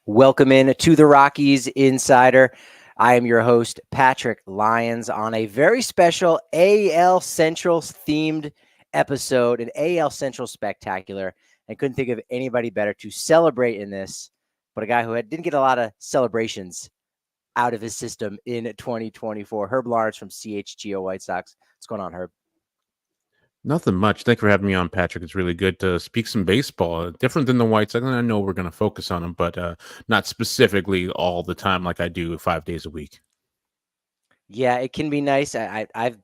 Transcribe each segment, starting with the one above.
Welcome in to the Rockies Insider. I am your host, Patrick Lyons, on a very special AL Central themed episode, an AL Central spectacular. I couldn't think of anybody better to celebrate in this, but a guy who didn't get a lot of celebrations out of his system in 2024. Herb Lawrence from CHGO White Sox. What's going on, Herb? Nothing much. Thanks for having me on, Patrick. It's really good to speak some baseball. Different than the White Sox. I know we're going to focus on them, but not specifically all the time like I do 5 days a week. Yeah, it can be nice. I've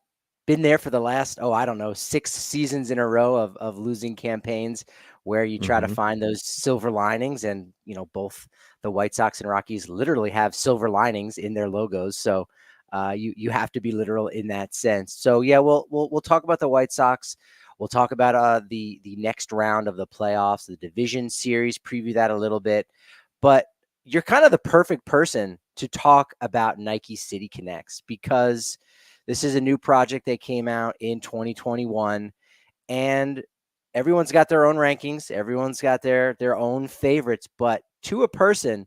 been there for the last, I don't know, 6 seasons in a row of losing campaigns where you try to hmm find those silver linings. And, both the White Sox and Rockies literally have silver linings in their logos. So you have to be literal in that sense. So, yeah, we'll talk about the White Sox. We'll talk about the next round of the playoffs, the division series, preview that a little bit. But you're kind of the perfect person to talk about Nike City Connects because this is a new project that came out in 2021, and everyone's got their own rankings. Everyone's got their own favorites, but to a person,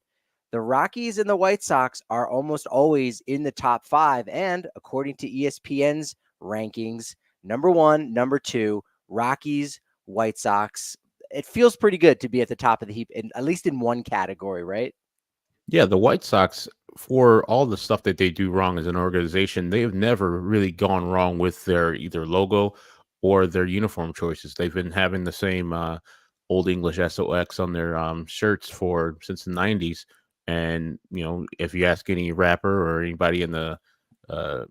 the Rockies and the White Sox are almost always in the top 5. And according to ESPN's rankings, number 1, number 2, Rockies, White Sox. It feels pretty good to be at the top of the heap, at least in one category, right? Yeah, the White Sox, for all the stuff that they do wrong as an organization, they've never really gone wrong with their either logo or their uniform choices. They've been having the same Old English SOX on their shirts for since the 90s. And, if you ask any rapper or anybody in the uh,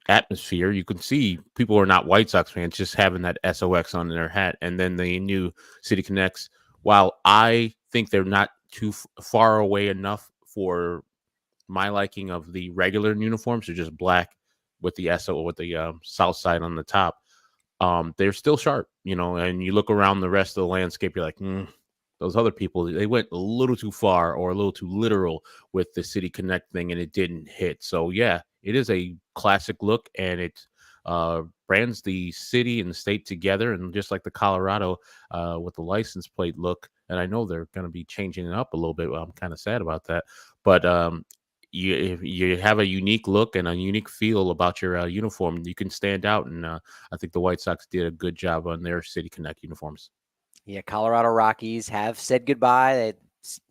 atmosphere, you can see people are not White Sox fans just having that SOX on their hat. And then the new City Connects, while I think they're not too far away enough for my liking of the regular uniforms, they're just black with the SO with the Southside on the top. They're still sharp, and you look around the rest of the landscape, you're like, those other people, they went a little too far or a little too literal with the City Connect thing, and it didn't hit. So yeah, it is a classic look, and it brands the city and the state together, and just like the Colorado with the license plate look. And I know they're going to be changing it up a little bit. Well, I'm kind of sad about that, but you have a unique look and a unique feel about your uniform, you can stand out. And I think the White Sox did a good job on their City Connect uniforms. Yeah, Colorado Rockies have said goodbye.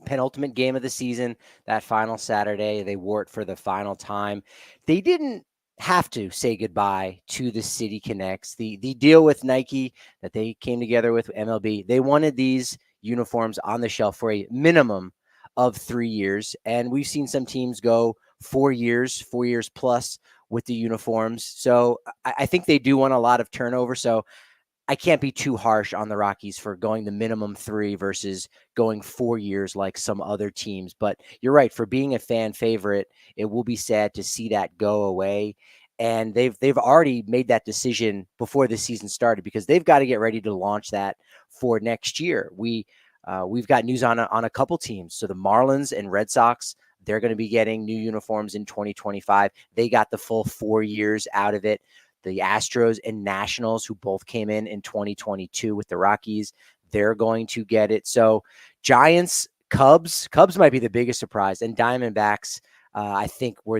Penultimate game of the season, that final Saturday, they wore it for the final time. They didn't have to say goodbye to the City Connects. The deal with Nike that they came together with MLB, they wanted these uniforms on the shelf for a minimum of 3 years. And we've seen some teams go 4 years, 4 years plus with the uniforms. So I think they do want a lot of turnover. So I can't be too harsh on the Rockies for going the minimum 3 versus going 4 years like some other teams. But you're right, for being a fan favorite, it will be sad to see that go away. And they've already made that decision before the season started because they've got to get ready to launch that for next year. We've got news on a couple teams. So the Marlins and Red Sox, they're going to be getting new uniforms in 2025. They got the full 4 years out of it. The Astros and Nationals, who both came in 2022 with the Rockies, they're going to get it. So Giants, Cubs might be the biggest surprise, and Diamondbacks, I think were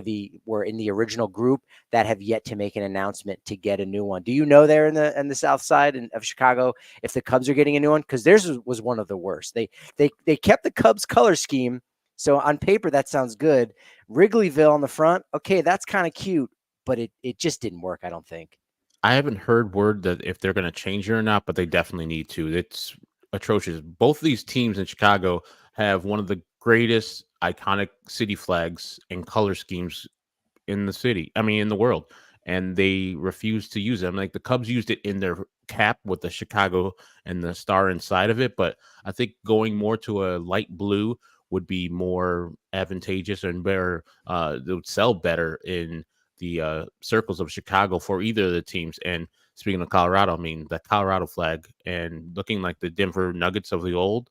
in the original group that have yet to make an announcement to get a new one. Do you know there in the South Side of Chicago if the Cubs are getting a new one? Because theirs was one of the worst. They kept the Cubs color scheme, so on paper that sounds good. Wrigleyville on the front, okay, that's kind of cute, but it just didn't work, I don't think. I haven't heard word that if they're going to change it or not, but they definitely need to. It's atrocious. Both of these teams in Chicago have one of the greatest iconic city flags and color schemes in the city. I mean, in the world. And they refuse to use them. Like the Cubs used it in their cap with the Chicago and the star inside of it. But I think going more to a light blue would be more advantageous and better. It would sell better in the circles of Chicago for either of the teams. And speaking of Colorado, I mean, the Colorado flag and looking like the Denver Nuggets of the old,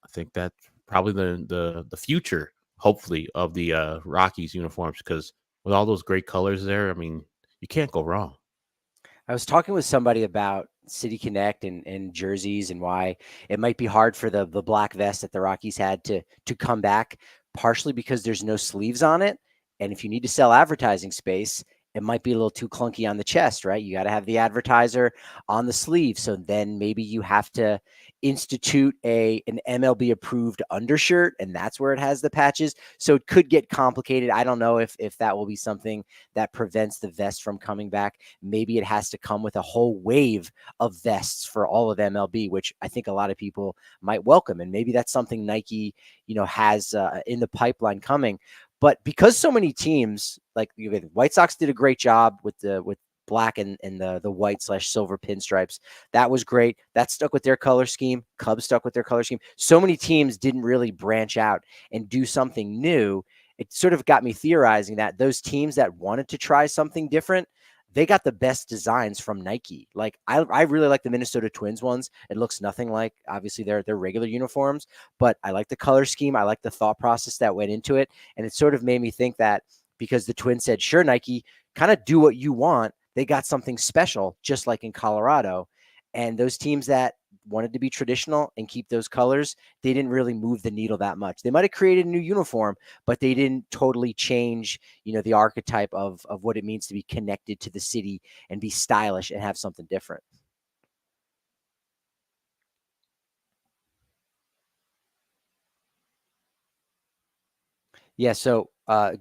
I think that's probably the future, hopefully, of the Rockies uniforms, because with all those great colors there, I mean, you can't go wrong. I was talking with somebody about City Connect and jerseys, and why it might be hard for the black vest that the Rockies had to come back, partially because there's no sleeves on it. And if you need to sell advertising space, it might be a little too clunky on the chest, right? You got to have the advertiser on the sleeve. So then maybe you have to institute an MLB approved undershirt, and that's where it has the patches. So it could get complicated. I don't know if that will be something that prevents the vest from coming back. Maybe it has to come with a whole wave of vests for all of MLB, which I think a lot of people might welcome. And maybe that's something Nike, has in the pipeline coming. But because so many teams, like the White Sox did a great job with black and the white/silver pinstripes. That was great. That stuck with their color scheme. Cubs stuck with their color scheme. So many teams didn't really branch out and do something new. It sort of got me theorizing that those teams that wanted to try something different, they got the best designs from Nike. Like I really like the Minnesota Twins ones. It looks nothing like obviously their regular uniforms, but I like the color scheme. I like the thought process that went into it. And it sort of made me think that because the Twins said, sure, Nike, kind of do what you want. They got something special, just like in Colorado. And those teams that wanted to be traditional and keep those colors, they didn't really move the needle that much. They might have created a new uniform, but they didn't totally change, the archetype of what it means to be connected to the city and be stylish and have something different. Yeah. So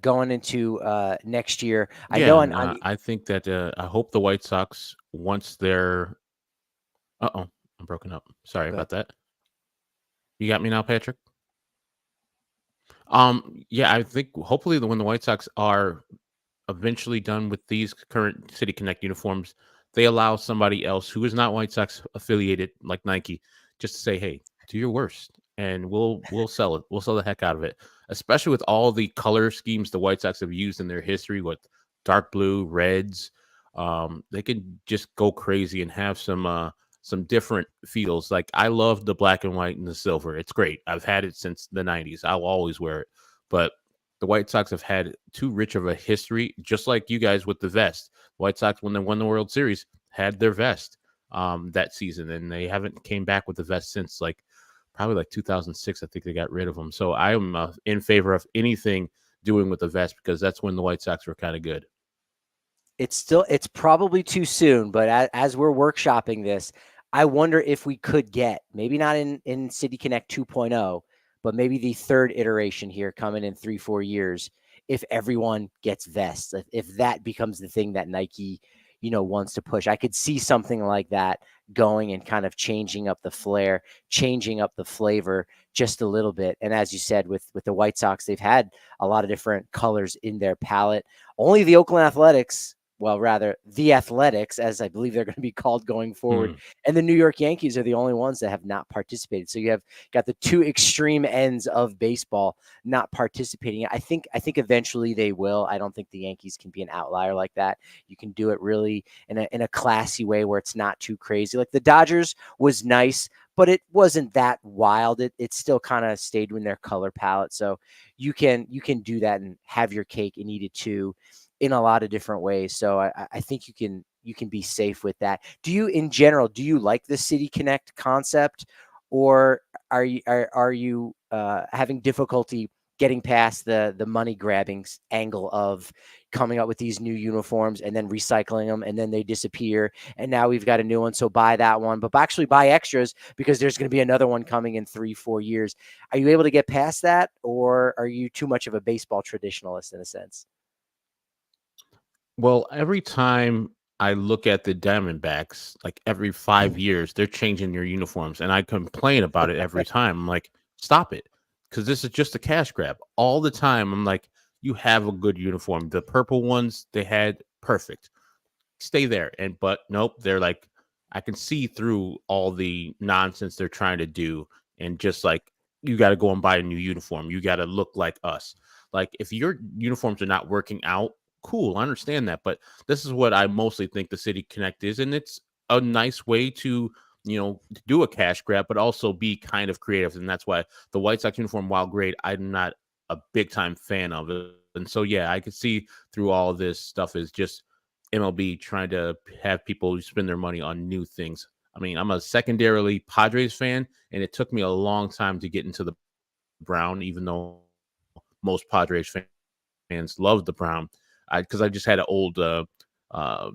going into next year, I Yeah, know and on I think that I hope the White Sox once they're. Uh-oh, I'm broken up. Sorry the about that. You got me now, Patrick? Yeah, I think hopefully when the White Sox are eventually done with these current City Connect uniforms, they allow somebody else who is not White Sox affiliated, like Nike, just to say, "Hey, do your worst, and we'll sell it. We'll sell the heck out of it." Especially with all the color schemes the White Sox have used in their history, with dark blue, reds, they can just go crazy and have some different feels. Like I love the black and white and the silver. It's great. I've had it since the '90s. I'll always wear it, but the White Sox have had too rich of a history, just like you guys with the vest. White Sox, when they won the World Series, had their vest that season, and they haven't came back with the vest since probably like 2006. I think they got rid of them. So I am in favor of anything doing with the vest because that's when the White Sox were kind of good. it's probably too soon, but as we're workshopping this, I wonder if we could get, maybe not in City Connect 2.0, but maybe the third iteration here coming in 3-4 years, if everyone gets vests, if that becomes the thing that Nike, wants to push. I could see something like that going and kind of changing up the flair, changing up the flavor just a little bit. And as you said, with the White Sox, they've had a lot of different colors in their palette. Only the Oakland Athletics, well, rather the Athletics, as I believe they're going to be called going forward, Mm. and the New York Yankees are the only ones that have not participated. So you have got the two extreme ends of baseball not participating. I think eventually they will. I don't think the Yankees can be an outlier like that. You can do it really in a classy way where it's not too crazy. Like the Dodgers was nice, but it wasn't that wild. It still kind of stayed in their color palette. So you can do that and have your cake and eat it too in a lot of different ways. So I think you can be safe with that. Do you, in general, do you like the City Connect concept, or are you having difficulty getting past the money grabbing angle of coming up with these new uniforms and then recycling them and then they disappear and now we've got a new one, so buy that one, but actually buy extras because there's going to be another one coming in 3-4 years? Are you able to get past that, or are you too much of a baseball traditionalist in a sense? Well, every time I look at the Diamondbacks, like every 5 years, they're changing their uniforms, and I complain about it every time. I'm like, stop it, because this is just a cash grab all the time. I'm like, you have a good uniform. The purple ones they had perfect, stay there. And but nope, they're like, I can see through all the nonsense they're trying to do, and just like you got to go and buy a new uniform. You got to look like us. Like if your uniforms are not working out, cool, I understand that. But this is what I mostly think the City Connect is, and it's a nice way to to do a cash grab, but also be kind of creative. And that's why the White Sox uniform, while great, I'm not a big time fan of it. And so yeah, I could see through all of this stuff is just MLB trying to have people spend their money on new things. I mean, I'm a secondarily Padres fan, and it took me a long time to get into the brown, even though most Padres fans love the brown. Because I just had an old uh,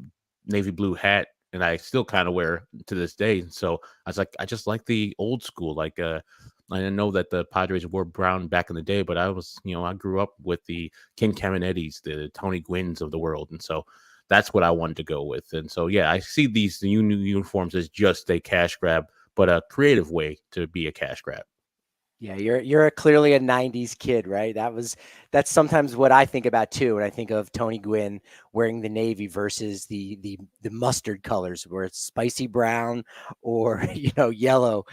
navy blue hat, and I still kind of wear to this day. So I was like, I just like the old school. Like, I didn't know that the Padres wore brown back in the day, but I was, I grew up with the Ken Caminettis, the Tony Gwynns of the world, and so that's what I wanted to go with. And so, yeah, I see these new uniforms as just a cash grab, but a creative way to be a cash grab. Yeah, you're clearly a '90s kid, right? That's sometimes what I think about too when I think of Tony Gwynn wearing the navy versus the mustard colors, where it's spicy brown or yellow,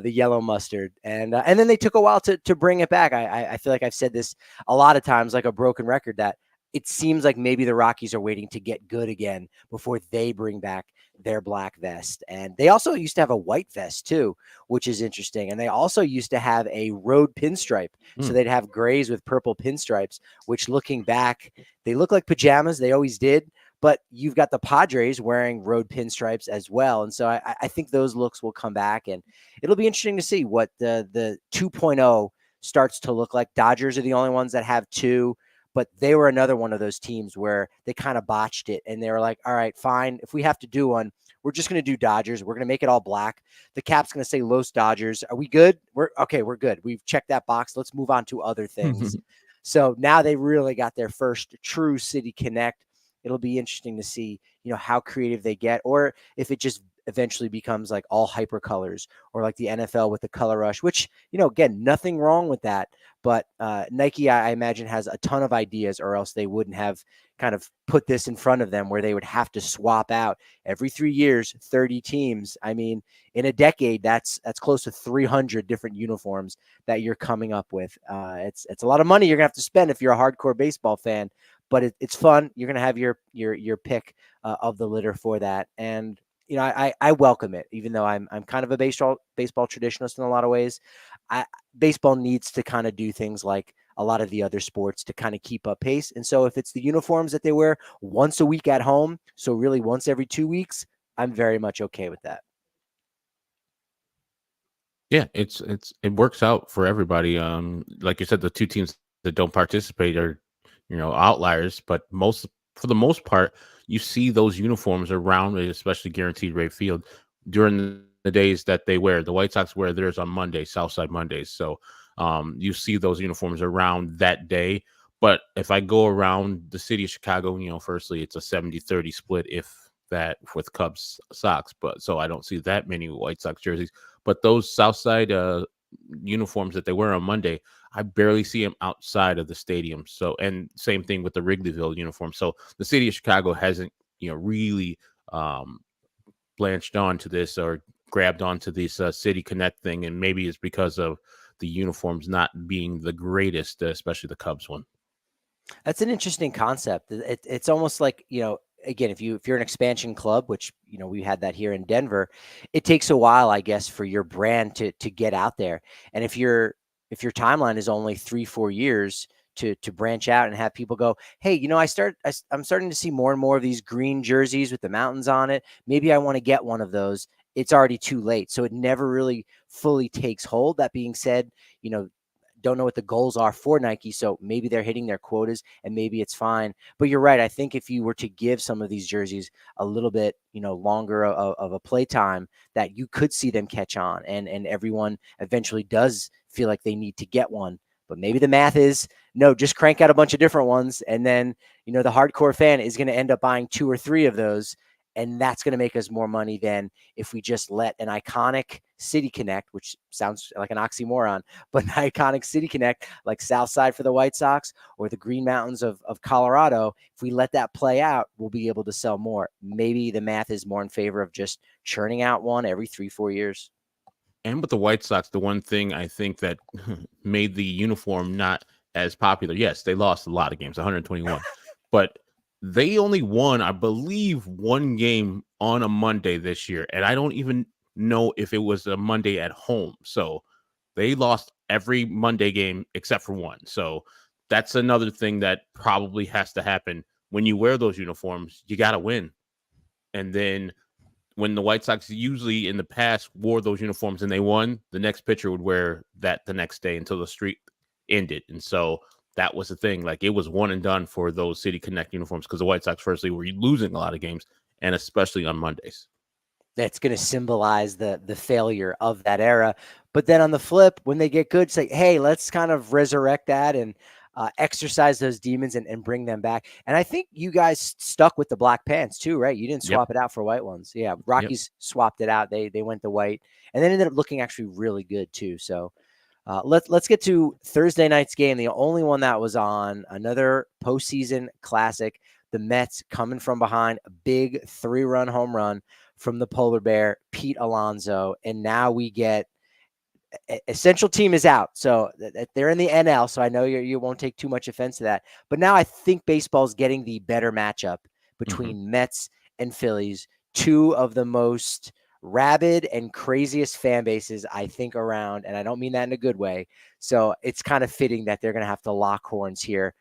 the yellow mustard, and then they took a while to bring it back. I feel like I've said this a lot of times, like a broken record, that it seems like maybe the Rockies are waiting to get good again before they bring back their black vest. And they also used to have a white vest too, which is interesting. And they also used to have a road pinstripe. So Mm. they'd have grays with purple pinstripes, which looking back, they look like pajamas. They always did. But you've got the Padres wearing road pinstripes as well. And so I think those looks will come back. And it'll be interesting to see what the 2.0 starts to look like. Dodgers are the only ones that have two, but they were another one of those teams where they kind of botched it. And they were like, all right, fine. If we have to do one, we're just going to do Dodgers. We're going to make it all black. The cap's going to say Los Dodgers. Are we good? We're good. We've checked that box. Let's move on to other things. So now they really got their first true City Connect. It'll be interesting to see, how creative they get, or if it just eventually becomes like all hyper colors, or like the NFL with the color rush, which, again, nothing wrong with that. But Nike, I imagine, has a ton of ideas, or else they wouldn't have kind of put this in front of them where they would have to swap out every 3 years, 30 teams. I mean, in a decade, that's close to 300 different uniforms that you're coming up with. It's a lot of money you're gonna have to spend if you're a hardcore baseball fan, but it's fun. You're gonna have your pick of the litter for that, and I welcome it, even though I'm kind of a baseball traditionalist in a lot of ways. Baseball needs to kind of do things like a lot of the other sports to kind of keep up pace. And so if it's the uniforms that they wear once a week at home, so really once every 2 weeks, I'm very much okay with that. Yeah, it works out for everybody. Like you said, the two teams that don't participate are, outliers, but for the most part, you see those uniforms around, especially guaranteed rate field during the days that they wear. The White Sox wear theirs on Monday, Southside Mondays. So you see those uniforms around that day. But if I go around the city of Chicago, firstly, it's a 70-30 split, if that, with Cubs Sox. But so I don't see that many White Sox jerseys. But those Southside uniforms that they wear on Monday, I barely see them outside of the stadium. So, and same thing with the Wrigleyville uniform. So the city of Chicago hasn't, really blanched onto this or grabbed onto this City Connect thing. And maybe it's because of the uniforms not being the greatest, especially the Cubs one. That's an interesting concept. It's almost like, again, if you're an expansion club, which, we had that here in Denver, it takes a while, I guess, for your brand to get out there. And if your timeline is only 3-4 years to branch out and have people go, hey, I'm starting to see more and more of these green jerseys with the mountains on it. Maybe I want to get one of those. It's already too late. So it never really fully takes hold. That being said, don't know what the goals are for Nike. So maybe they're hitting their quotas and maybe it's fine. But you're right. I think if you were to give some of these jerseys a little bit, longer of a play time, that you could see them catch on, and everyone eventually does feel like they need to get one. But maybe the math is, no, just crank out a bunch of different ones. And then, the hardcore fan is going to end up buying 2 or 3 of those. And that's going to make us more money than if we just let an iconic City Connect, which sounds like an oxymoron, but an iconic City Connect like Southside for the White Sox or the Green Mountains of Colorado, if we let that play out, we'll be able to sell more. Maybe the math is more in favor of just churning out one every 3-4 years. And with the White Sox, the one thing I think that made the uniform not as popular, yes, they lost a lot of games, 121, but they only won, I believe, one game on a Monday this year. And I don't even know if it was a Monday at home. So they lost every Monday game except for one. So that's another thing that probably has to happen when you wear those uniforms. You got to win. And then when the White Sox usually in the past wore those uniforms and they won, the next pitcher would wear that the next day until the streak ended. And so that was the thing. Like, it was one and done for those City Connect uniforms because the White Sox, firstly, were losing a lot of games, and especially on Mondays. That's going to symbolize the failure of that era. But then on the flip, when they get good, it's like, hey, let's kind of resurrect that and exercise those demons and bring them back. And I think you guys stuck with the black pants too, right? You didn't Yep. swap it out for white ones. Yeah, Yep. Rockies swapped it out. They went the white, and then ended up looking actually really good too. So let's get to Thursday night's game, the only one that was on, another postseason classic. The Mets coming from behind, a big 3-run home run from the polar bear, Pete Alonso. And now we get essential team is out. So they're in the NL. So I know you won't take too much offense to that. But now I think baseball's getting the better matchup between Mets and Phillies, two of the most rabid and craziest fan bases I think around. And I don't mean that in a good way. So it's kind of fitting that they're going to have to lock horns here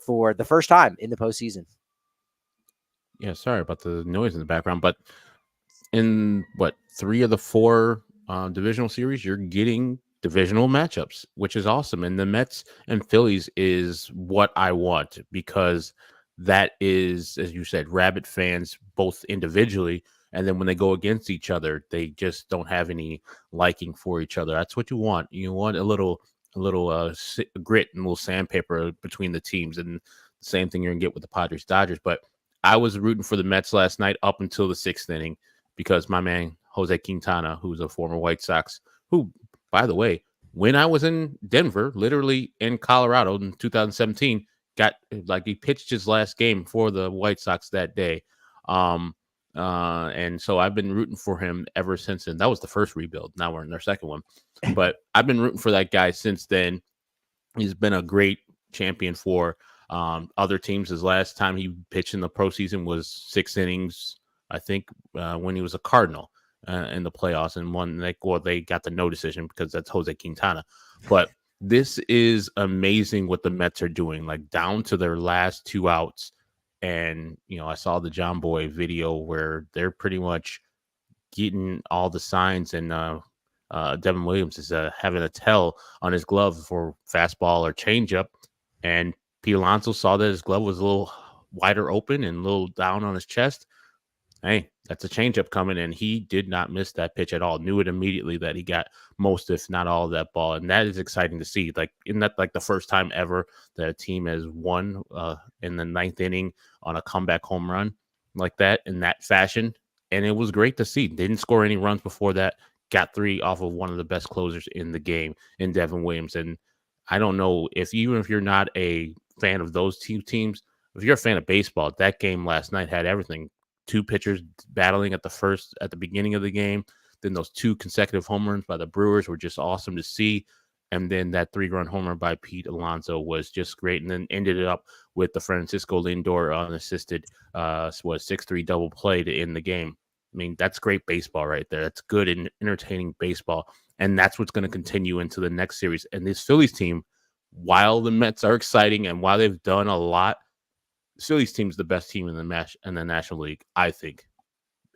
for the first time in the postseason. Yeah, sorry about the noise in the background, but in 3 of the 4 divisional series, you're getting divisional matchups, which is awesome. And the Mets and Phillies is what I want, because that is, as you said, rabid fans both individually, and then when they go against each other, they just don't have any liking for each other. That's what you want. You want a little grit and a little sandpaper between the teams, and the same thing you're gonna get with the Padres Dodgers. But I was rooting for the Mets last night up until the 6th inning, because my man Jose Quintana, who's a former White Sox, who, by the way, when I was in Denver, literally in Colorado in 2017, he pitched his last game for the White Sox that day. And so I've been rooting for him ever since then. That was the first rebuild. Now we're in their second one. But I've been rooting for that guy since then. He's been a great champion for other teams. His last time he pitched in the postseason was 6 innings, I think, when he was a Cardinal in the playoffs, and they got the no decision because that's Jose Quintana. But this is amazing what the Mets are doing, like down to their last 2 outs. And, I saw the John Boy video where they're pretty much getting all the signs, and Devin Williams is having a tell on his glove for fastball or changeup. And Pete Alonso saw that his glove was a little wider open and a little down on his chest. Hey, that's a changeup coming, and he did not miss that pitch at all. Knew it immediately that he got most, if not all, of that ball, and that is exciting to see. Like, isn't that like the first time ever that a team has won in the 9th inning on a comeback home run like that in that fashion? And it was great to see. Didn't score any runs before that. Got 3 off of one of the best closers in the game in Devin Williams. And I don't know even if you're not a fan of those 2 teams, if you're a fan of baseball, that game last night had everything. 2 pitchers battling at the beginning of the game. Then those 2 consecutive home runs by the Brewers were just awesome to see. And then that 3-run homer by Pete Alonso was just great. And then ended it up with the Francisco Lindor unassisted 6-3 double play to end the game. I mean, that's great baseball right there. That's good and entertaining baseball. And that's what's going to continue into the next series. And this Phillies team, while the Mets are exciting and while they've done a lot, the Phillies team is the best team in the National League, I think.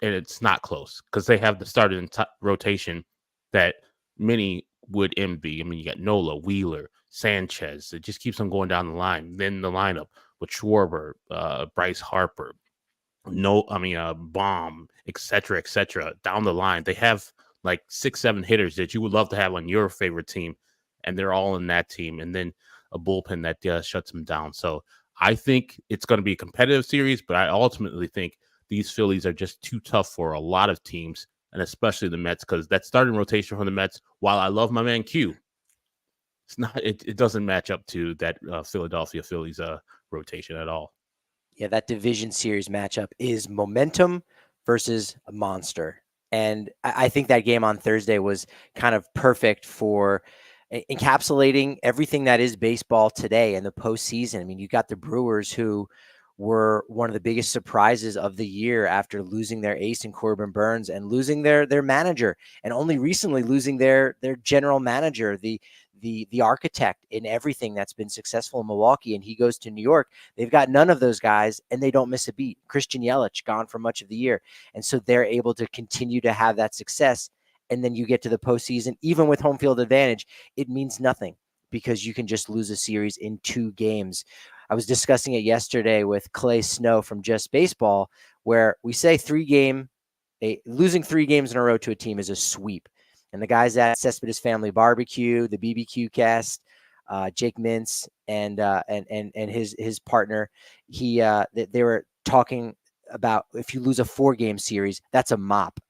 And it's not close because they have the starting rotation that many would envy. I mean, you got Nola, Wheeler, Sanchez. It just keeps on going down the line. Then the lineup with Schwarber, Bryce Harper, Baum, et cetera, down the line. They have like 6-7 hitters that you would love to have on your favorite team, and they're all in that team. And then a bullpen that shuts them down. So I think it's going to be a competitive series, but I ultimately think these Phillies are just too tough for a lot of teams, and especially the Mets, because that starting rotation from the Mets, while I love my man Q, it doesn't match up to that Philadelphia Phillies rotation at all. Yeah, that division series matchup is momentum versus a monster. And I think that game on Thursday was kind of perfect for encapsulating everything that is baseball today and the postseason. I mean, you got the Brewers, who were one of the biggest surprises of the year after losing their ace in Corbin Burns and losing their manager, and only recently losing their general manager. The the architect in everything that's been successful in Milwaukee, and he goes to New York. They've got none of those guys, and they don't miss a beat. Christian Yelich gone for much of the year, and so they're able to continue to have that success. And then you get to the postseason, even with home field advantage, it means nothing because you can just lose a series in 2 games. I was discussing it yesterday with Clay Snow from Just Baseball, where we say losing 3 games in a row to a team is a sweep. And the guys at Cespedes Family Barbecue, the BBQ cast, Jake Mintz and his partner, they were talking about if you lose a 4-game series, that's a mop.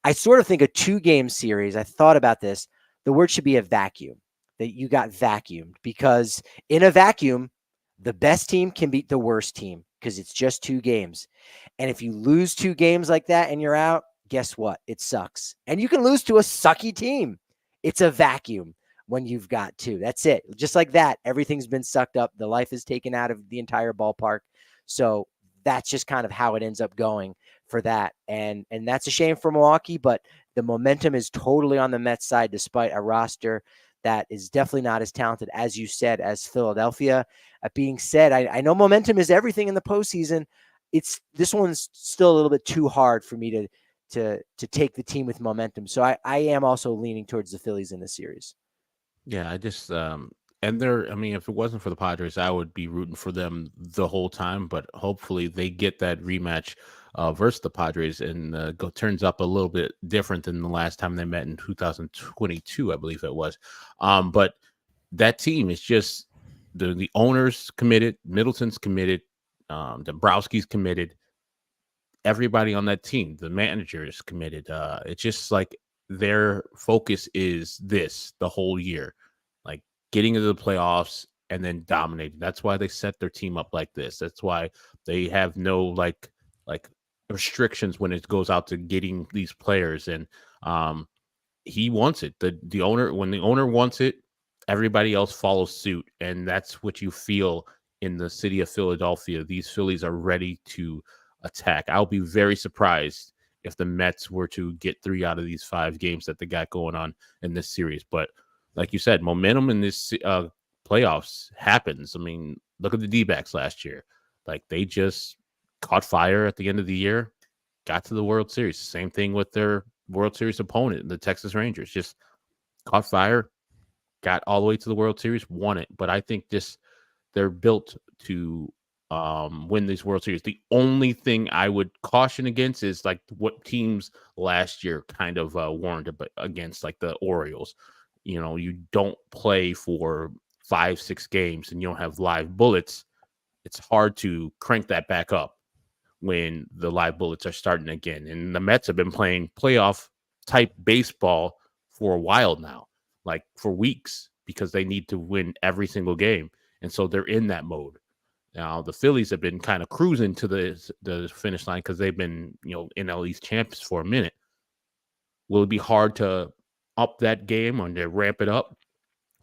I sort of think a 2-game series, I thought about this, the word should be a vacuum, that you got vacuumed, because in a vacuum, the best team can beat the worst team because it's just 2 games. And if you lose 2 games like that and you're out, guess what? It sucks. And you can lose to a sucky team. It's a vacuum when you've got 2. That's it. Just like that, everything's been sucked up. The life is taken out of the entire ballpark. So that's just kind of how it ends up going for that. And that's a shame for Milwaukee, but the momentum is totally on the Mets side, despite a roster that is definitely not as talented, as you said, as Philadelphia. That being said, I know momentum is everything in the postseason. This one's still a little bit too hard for me to take the team with momentum. So I am also leaning towards the Phillies in this series. Yeah, I just and they're I mean, if it wasn't for the Padres, I would be rooting for them the whole time, but hopefully they get that rematch versus the Padres and turns up a little bit different than the last time they met in 2022, I believe it was. But that team is just the owner's committed, Middleton's committed, Dombrowski's committed, everybody on that team, the manager is committed. It's just like their focus is this the whole year, like getting into the playoffs and then dominating. That's why they set their team up like this. That's why they have no like restrictions when it goes out to getting these players. And he wants it. The owner, when the owner wants it, everybody else follows suit, and that's what you feel in the city of Philadelphia. These Phillies are ready to attack. I'll be very surprised if the Mets were to get 3 out of these 5 games that they got going on in this series. But like you said, momentum in this playoffs happens. I mean, look at the D-backs last year. Like, they just caught fire at the end of the year, got to the World Series. Same thing with their World Series opponent, the Texas Rangers. Just caught fire, got all the way to the World Series, won it. But I think they're built to win these World Series. The only thing I would caution against is like what teams last year kind of warned against, like the Orioles. You know, you don't play for 5-6 games and you don't have live bullets. It's hard to crank that back up when the live bullets are starting again. And the Mets have been playing playoff type baseball for a while now, like for weeks, because they need to win every single game. And so they're in that mode. Now, the Phillies have been kind of cruising to the finish line because they've been, NL East champs for a minute. Will it be hard to up that game or to ramp it up?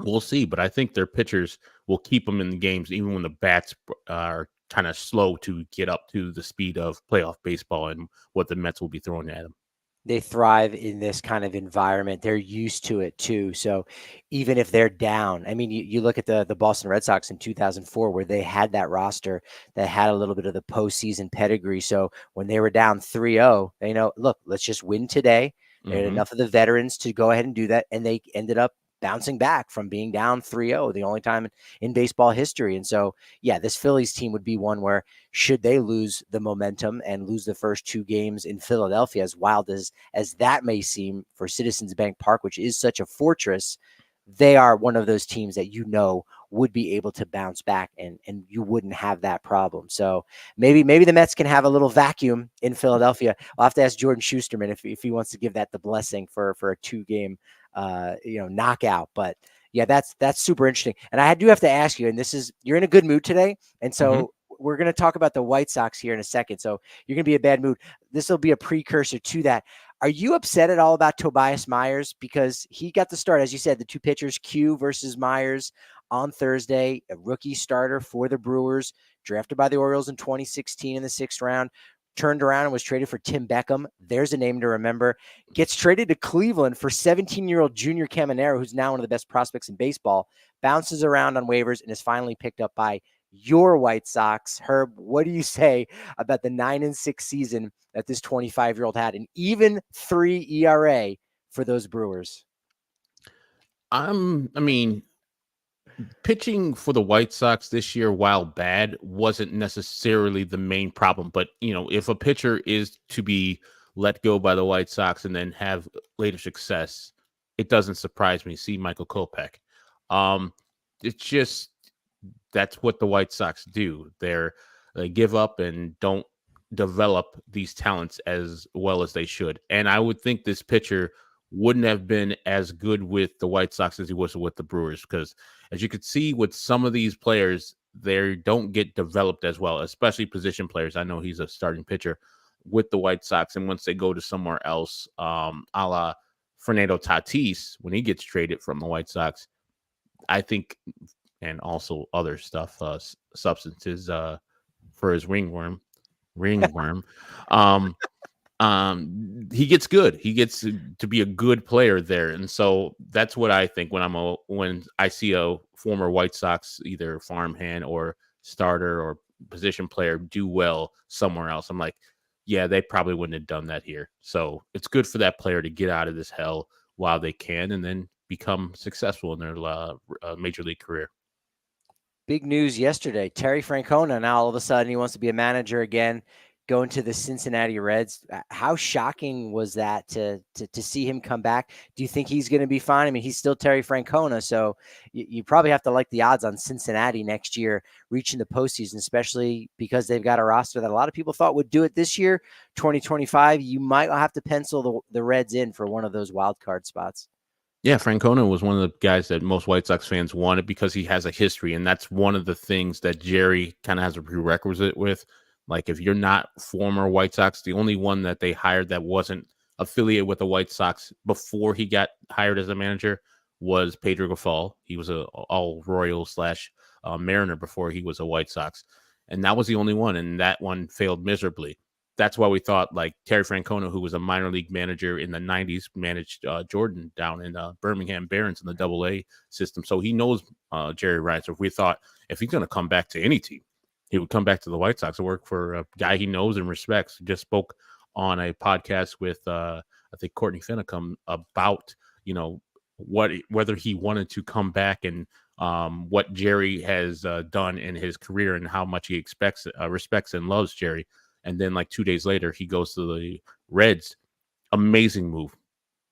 We'll see. But I think their pitchers will keep them in the games, even when the bats are kind of slow to get up to the speed of playoff baseball and what the Mets will be throwing at them. They thrive in this kind of environment. They're used to it too. So even if they're down, I mean, you look at the Boston Red Sox in 2004, where they had that roster that had a little bit of the postseason pedigree. So when they were down 3-0, look, let's just win today. They had enough of the veterans to go ahead and do that. And they ended up bouncing back from being down 3-0, the only time in baseball history. And so, yeah, this Phillies team would be one where, should they lose the momentum and lose the first 2 games in Philadelphia, as wild as that may seem for Citizens Bank Park, which is such a fortress, they are one of those teams that would be able to bounce back and you wouldn't have that problem. So maybe the Mets can have a little vacuum in Philadelphia. I'll have to ask Jordan Schusterman if he wants to give that the blessing for a 2-game knockout. But yeah, that's super interesting. And I do have to ask you, and you're in a good mood today. And so we're going to talk about the White Sox here in a second. So you're going to be in a bad mood. This will be a precursor to that. Are you upset at all about Tobias Myers? Because he got the start, as you said, the 2 pitchers, Q versus Myers on Thursday, a rookie starter for the Brewers, drafted by the Orioles in 2016 in the 6th round. turned around and was traded for Tim Beckham. There's a name to remember. Gets traded to Cleveland for 17-year-old Junior Caminero, who's now one of the best prospects in baseball. Bounces around on waivers and is finally picked up by your White Sox. Herb, what do you say about the 9-6 season that this 25-year-old had, an even 3 ERA for those Brewers? I mean, pitching for the White Sox this year, while bad, wasn't necessarily the main problem. But, if a pitcher is to be let go by the White Sox and then have later success, it doesn't surprise me. See Michael Kopech. It's just that's what the White Sox do. They give up and don't develop these talents as well as they should. And I would think this pitcher wouldn't have been as good with the White Sox as he was with the Brewers, because as you could see with some of these players, they don't get developed as well, especially position players. I know he's a starting pitcher with the White Sox, and once they go to somewhere else, a la Fernando Tatis, when he gets traded from the White Sox, I think, and also other stuff, substances for his ringworm. He gets good. He gets to be a good player there, and so that's what I think when I see a former White Sox either farmhand or starter or position player do well somewhere else. I'm like, yeah, they probably wouldn't have done that here. So it's good for that player to get out of this hell while they can, and then become successful in their major league career. Big news yesterday. Terry Francona, now all of a sudden he wants to be a manager again, going to the Cincinnati Reds. How shocking was that to see him come back? Do you think he's going to be fine? I mean, he's still Terry Francona, so you probably have to like the odds on Cincinnati next year reaching the postseason, especially because they've got a roster that a lot of people thought would do it this year, 2025. You might have to pencil the Reds in for one of those wild card spots. Yeah, Francona was one of the guys that most White Sox fans wanted because he has a history, and that's one of the things that Jerry kind of has a prerequisite with. Like, if you're not former White Sox, the only one that they hired that wasn't affiliated with the White Sox before he got hired as a manager was Pedro Grifol. He was a all Royal / Mariner before he was a White Sox, and that was the only one, and that one failed miserably. That's why we thought, like, Terry Francona, who was a minor league manager in the 90s, managed Jordan down in Birmingham Barons in the AA system. So he knows Jerry Rice. So we thought if he's going to come back to any team, he would come back to the White Sox to work for a guy he knows and respects. He just spoke on a podcast with, I think, Courtney Finicum about, whether he wanted to come back and what Jerry has done in his career and how much he respects and loves Jerry. And then, like, 2 days later, he goes to the Reds. Amazing move.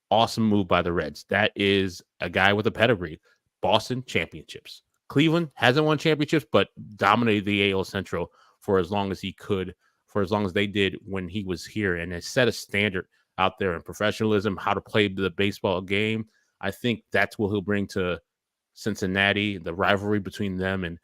Awesome move by the Reds. That is a guy with a pedigree. Boston, championships. Cleveland hasn't won championships, but dominated the AL Central for as long as he could, for as long as they did when he was here, and has set a standard out there in professionalism, how to play the baseball game. I think that's what he'll bring to Cincinnati. The rivalry between them and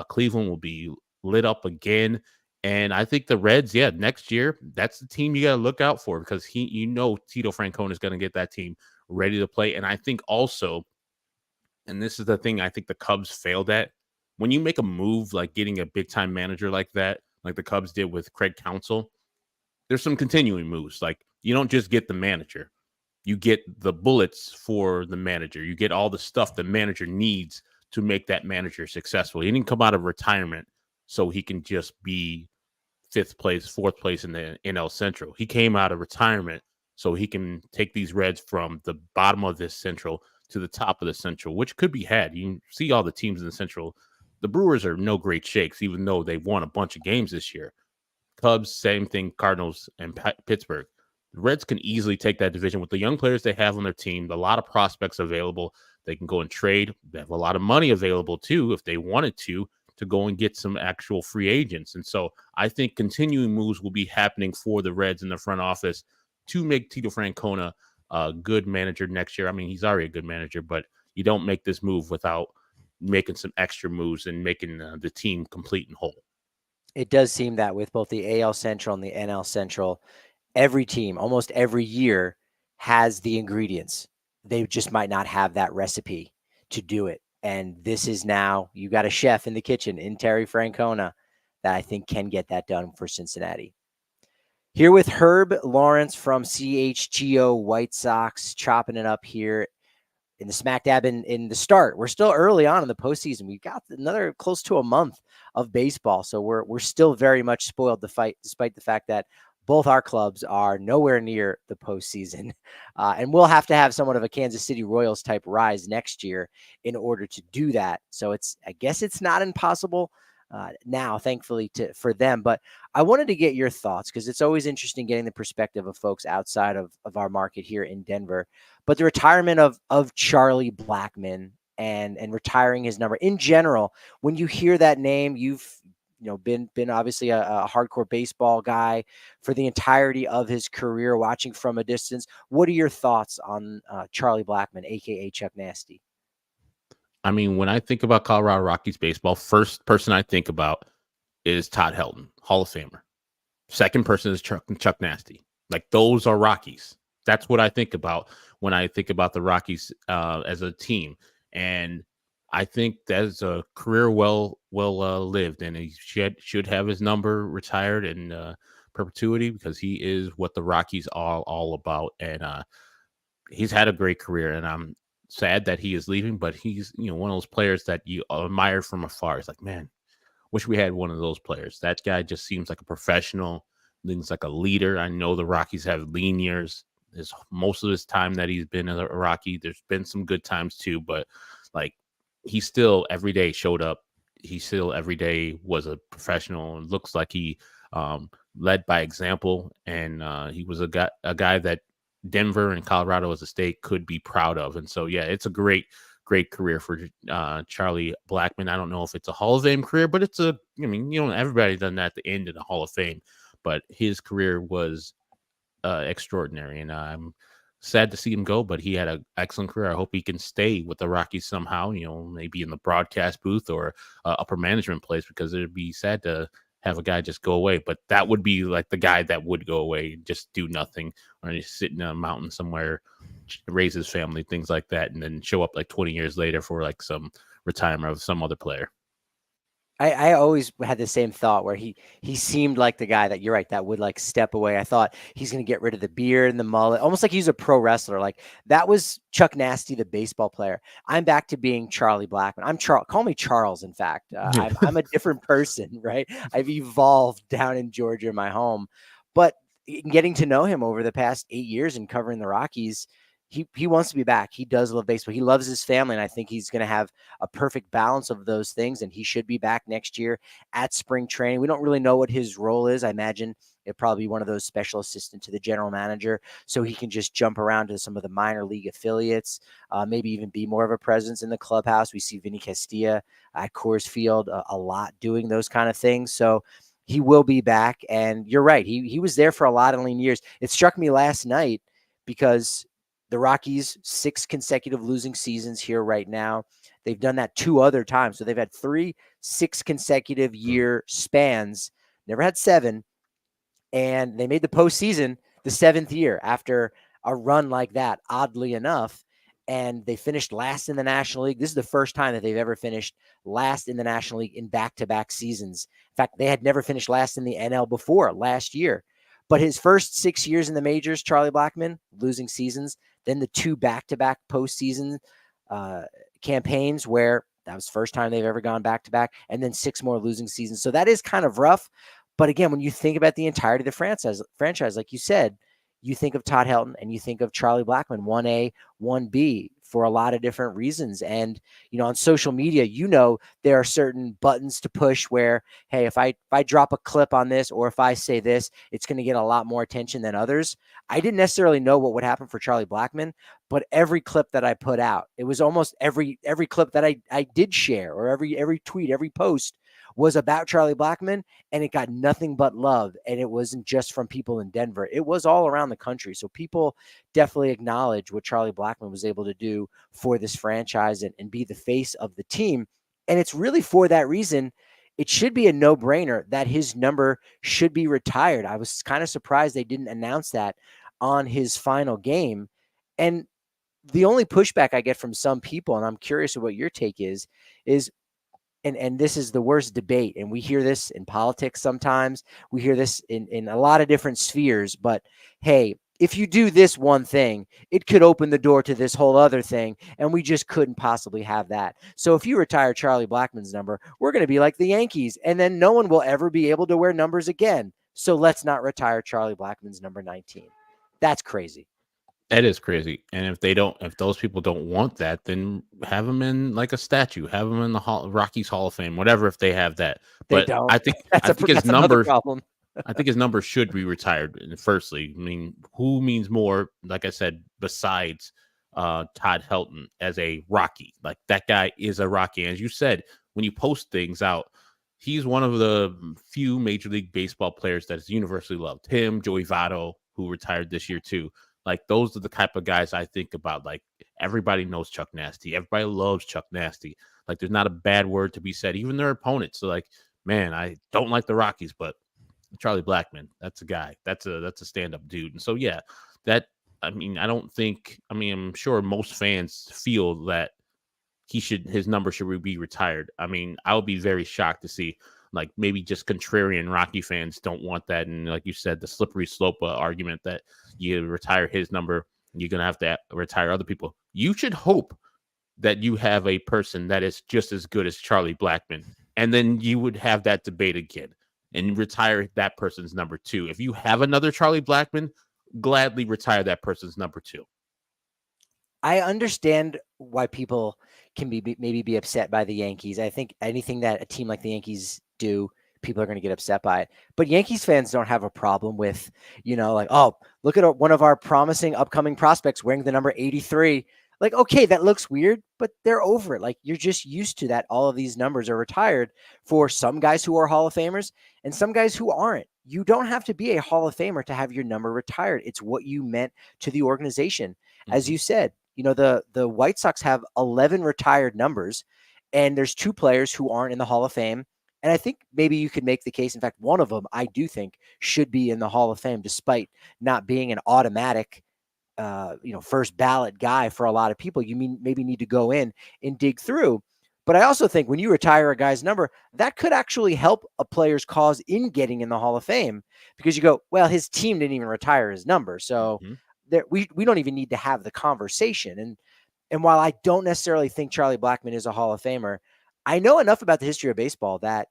Cleveland will be lit up again. And I think the Reds, next year, that's the team you got to look out for, because Tito Francona is going to get that team ready to play. And I think also, and this is the thing I think the Cubs failed at, when you make a move like getting a big-time manager like that, like the Cubs did with Craig Counsell, there's some continuing moves. Like, you don't just get the manager. You get the bullets for the manager. You get all the stuff the manager needs to make that manager successful. He didn't come out of retirement so he can just be fourth place in the NL Central. He came out of retirement so he can take these Reds from the bottom of this Central to the top of the Central, which could be had. You see all the teams in the Central. The Brewers are no great shakes, even though they won a bunch of games this year. Cubs, same thing, Cardinals, and Pittsburgh. The Reds can easily take that division with the young players they have on their team, a lot of prospects available. They can go and trade. They have a lot of money available, too, if they wanted to go and get some actual free agents. And so I think continuing moves will be happening for the Reds in the front office to make Tito Francona a good manager next year. I mean, he's already a good manager, but you don't make this move without making some extra moves and making the team complete and whole. It does seem that with both the AL Central and the NL Central, every team, almost every year, has the ingredients. They just might not have that recipe to do it. And this is now, you got a chef in the kitchen in Terry Francona that I think can get that done for Cincinnati. Here with Herb Lawrence from CHGO White Sox, chopping it up here in the smack dab in the start. We're still early on in the postseason. We've got another close to a month of baseball, so we're still very much spoiled to fight, despite the fact that both our clubs are nowhere near the postseason, and we'll have to have somewhat of a Kansas City Royals type rise next year in order to do that. So I guess it's not impossible now, thankfully for them. But I wanted to get your thoughts because it's always interesting getting the perspective of folks outside of our market here in Denver. But the retirement of Charlie Blackmon and retiring his number in general, when you hear that name, you've been obviously a hardcore baseball guy for the entirety of his career, watching from a distance. What are your thoughts on Charlie Blackmon, aka Chuck Nasty? I mean, when I think about Colorado Rockies baseball, first person I think about is Todd Helton, Hall of Famer. Second person is Chuck Nasty. Like those are Rockies. That's what I think about when I think about the Rockies as a team. And I think that's a career well lived, and he should have his number retired in perpetuity because he is what the Rockies are all about. And he's had a great career, and I'm sad that he is leaving. But he's one of those players that you admire from afar. It's like, man, wish we had one of those players. That guy just seems like a professional, seems like a leader. I know the Rockies have lean years. There's most of his time that he's been a Rocky. There's been some good times too, but like he still every day showed up. He still every day was a professional, and looks like he led by example. And he was a guy that Denver and Colorado as a state could be proud of. And so, yeah, it's a great career for Charlie Blackmon. I don't know if it's a Hall of Fame career, but it's everybody's done that at the end of the Hall of Fame. But his career was extraordinary, and I'm sad to see him go, but he had an excellent career. I hope he can stay with the Rockies somehow, maybe in the broadcast booth or upper management place, because it'd be sad to have a guy just go away. But that would be like the guy that would go away, just do nothing, or just sit in a mountain somewhere, raise his family, things like that, and then show up like 20 years later for like some retirement of some other player. I always had the same thought where he seemed like the guy that you're right that would like step away. I thought he's going to get rid of the beard and the mullet, almost like he's a pro wrestler. Like that was Chuck Nasty, the baseball player. I'm back to being Charlie Blackmon. I'm Charles. Call me Charles. In fact, I'm a different person, right? I've evolved down in Georgia, my home, but getting to know him over the past 8 years and covering the Rockies. He wants to be back. He does love baseball. He loves his family, and I think he's going to have a perfect balance of those things, and he should be back next year at spring training. We don't really know what his role is. I imagine it'll probably be one of those special assistant to the general manager, so he can just jump around to some of the minor league affiliates, maybe even be more of a presence in the clubhouse. We see Vinny Castilla at Coors Field a lot doing those kind of things. So he will be back, and you're right. He was there for a lot of lean years. It struck me last night because the Rockies, 6 consecutive losing seasons here right now. They've done that 2 other times. So they've had 3 6 consecutive year spans, never had 7. And they made the postseason the 7th year after a run like that, oddly enough. And they finished last in the National League. This is the first time that they've ever finished last in the National League in back-to-back seasons. In fact, they had never finished last in the NL before last year. But his first 6 years in the majors, Charlie Blackmon, losing seasons, then the 2 back-to-back postseason campaigns where that was the first time they've ever gone back-to-back, and then 6 more losing seasons. So that is kind of rough. But again, when you think about the entirety of the franchise, like you said, you think of Todd Helton and you think of Charlie Blackmon, 1A, 1B, for a lot of different reasons. And, on social media, there are certain buttons to push where, hey, if I drop a clip on this, or if I say this, it's going to get a lot more attention than others. I didn't necessarily know what would happen for Charlie Blackmon, but every clip that I put out, it was almost every clip that I did share, or every tweet, every post was about Charlie Blackmon, and it got nothing but love. And it wasn't just from people in Denver. It was all around the country. So people definitely acknowledge what Charlie Blackmon was able to do for this franchise and be the face of the team. And it's really for that reason, it should be a no-brainer that his number should be retired. I was kind of surprised they didn't announce that on his final game. And the only pushback I get from some people, and I'm curious what your take is and this is the worst debate, and we hear this in politics sometimes, we hear this in a lot of different spheres, but hey, if you do this one thing, it could open the door to this whole other thing, and we just couldn't possibly have that. So if you retire Charlie Blackmon's number, we're going to be like the Yankees, and then no one will ever be able to wear numbers again. So let's not retire Charlie Blackmon's number 19. That's crazy. That is crazy. And if those people don't want that, then have them in like a statue, have them in the Rockies Hall of Fame, whatever, if they have that. They But don't. I think his That's another number, problem. I think his number should be retired. And firstly, I mean, who means more, like I said, besides Todd Helton as a Rocky? Like that guy is a Rocky. As you said, when you post things out, he's one of the few Major League Baseball players that is universally loved. Him, Joey Votto, who retired this year too. Like those are the type of guys I think about. Like everybody knows Chuck Nasty. Everybody loves Chuck Nasty. Like there's not a bad word to be said. Even their opponents. So like, man, I don't like the Rockies, but Charlie Blackmon, that's a guy. That's a stand-up dude. And so yeah, that I mean, I'm sure most fans feel that his number should be retired. I mean, I would be very shocked to see like maybe just contrarian Rocky fans don't want that. And like you said, the slippery slope argument that you retire his number, you're going to have to retire other people. You should hope that you have a person that is just as good as Charlie Blackmon. And then you would have that debate again and retire that person's number 2. If you have another Charlie Blackmon, gladly retire that person's number 2. I understand why people can maybe be upset by the Yankees. I think anything that a team like the Yankees do, people are going to get upset by it. But Yankees fans don't have a problem with, like, oh, look at one of our promising upcoming prospects wearing the number 83. Like, okay, that looks weird, but they're over it. Like, you're just used to that. All of these numbers are retired for some guys who are Hall of Famers and some guys who aren't. You don't have to be a Hall of Famer to have your number retired. It's what you meant to the organization. As you said, the White Sox have 11 retired numbers, and there's 2 players who aren't in the Hall of Fame. And I think maybe you could make the case. In fact, one of them I do think should be in the Hall of Fame, despite not being an automatic, first ballot guy for a lot of people. You maybe need to go in and dig through. But I also think when you retire a guy's number, that could actually help a player's cause in getting in the Hall of Fame, because you go, well, his team didn't even retire his number. So we don't even need to have the conversation. And while I don't necessarily think Charlie Blackmon is a Hall of Famer, I know enough about the history of baseball that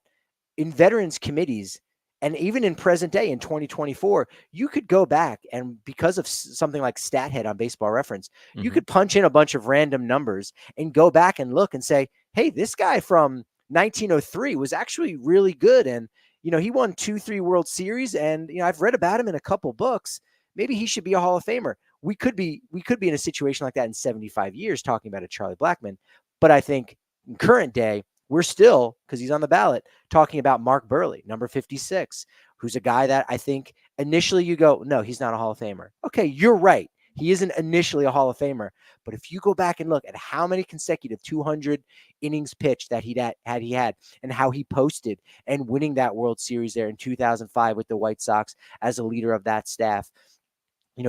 in veterans committees and even in present day in 2024, you could go back and because of something like StatHead on Baseball Reference, you could punch in a bunch of random numbers and go back and look and say, hey, this guy from 1903 was actually really good. And, he won 2-3 World Series. And, I've read about him in a couple books. Maybe he should be a Hall of Famer. We could be in a situation like that in 75 years talking about a Charlie Blackmon. But I think in current day, we're still, because he's on the ballot, talking about Mark Burley, number 56, who's a guy that I think initially you go, no, he's not a Hall of Famer. Okay, you're right. He isn't initially a Hall of Famer. But if you go back and look at how many consecutive 200 innings pitched that he had and how he posted and winning that World Series there in 2005 with the White Sox as a leader of that staff,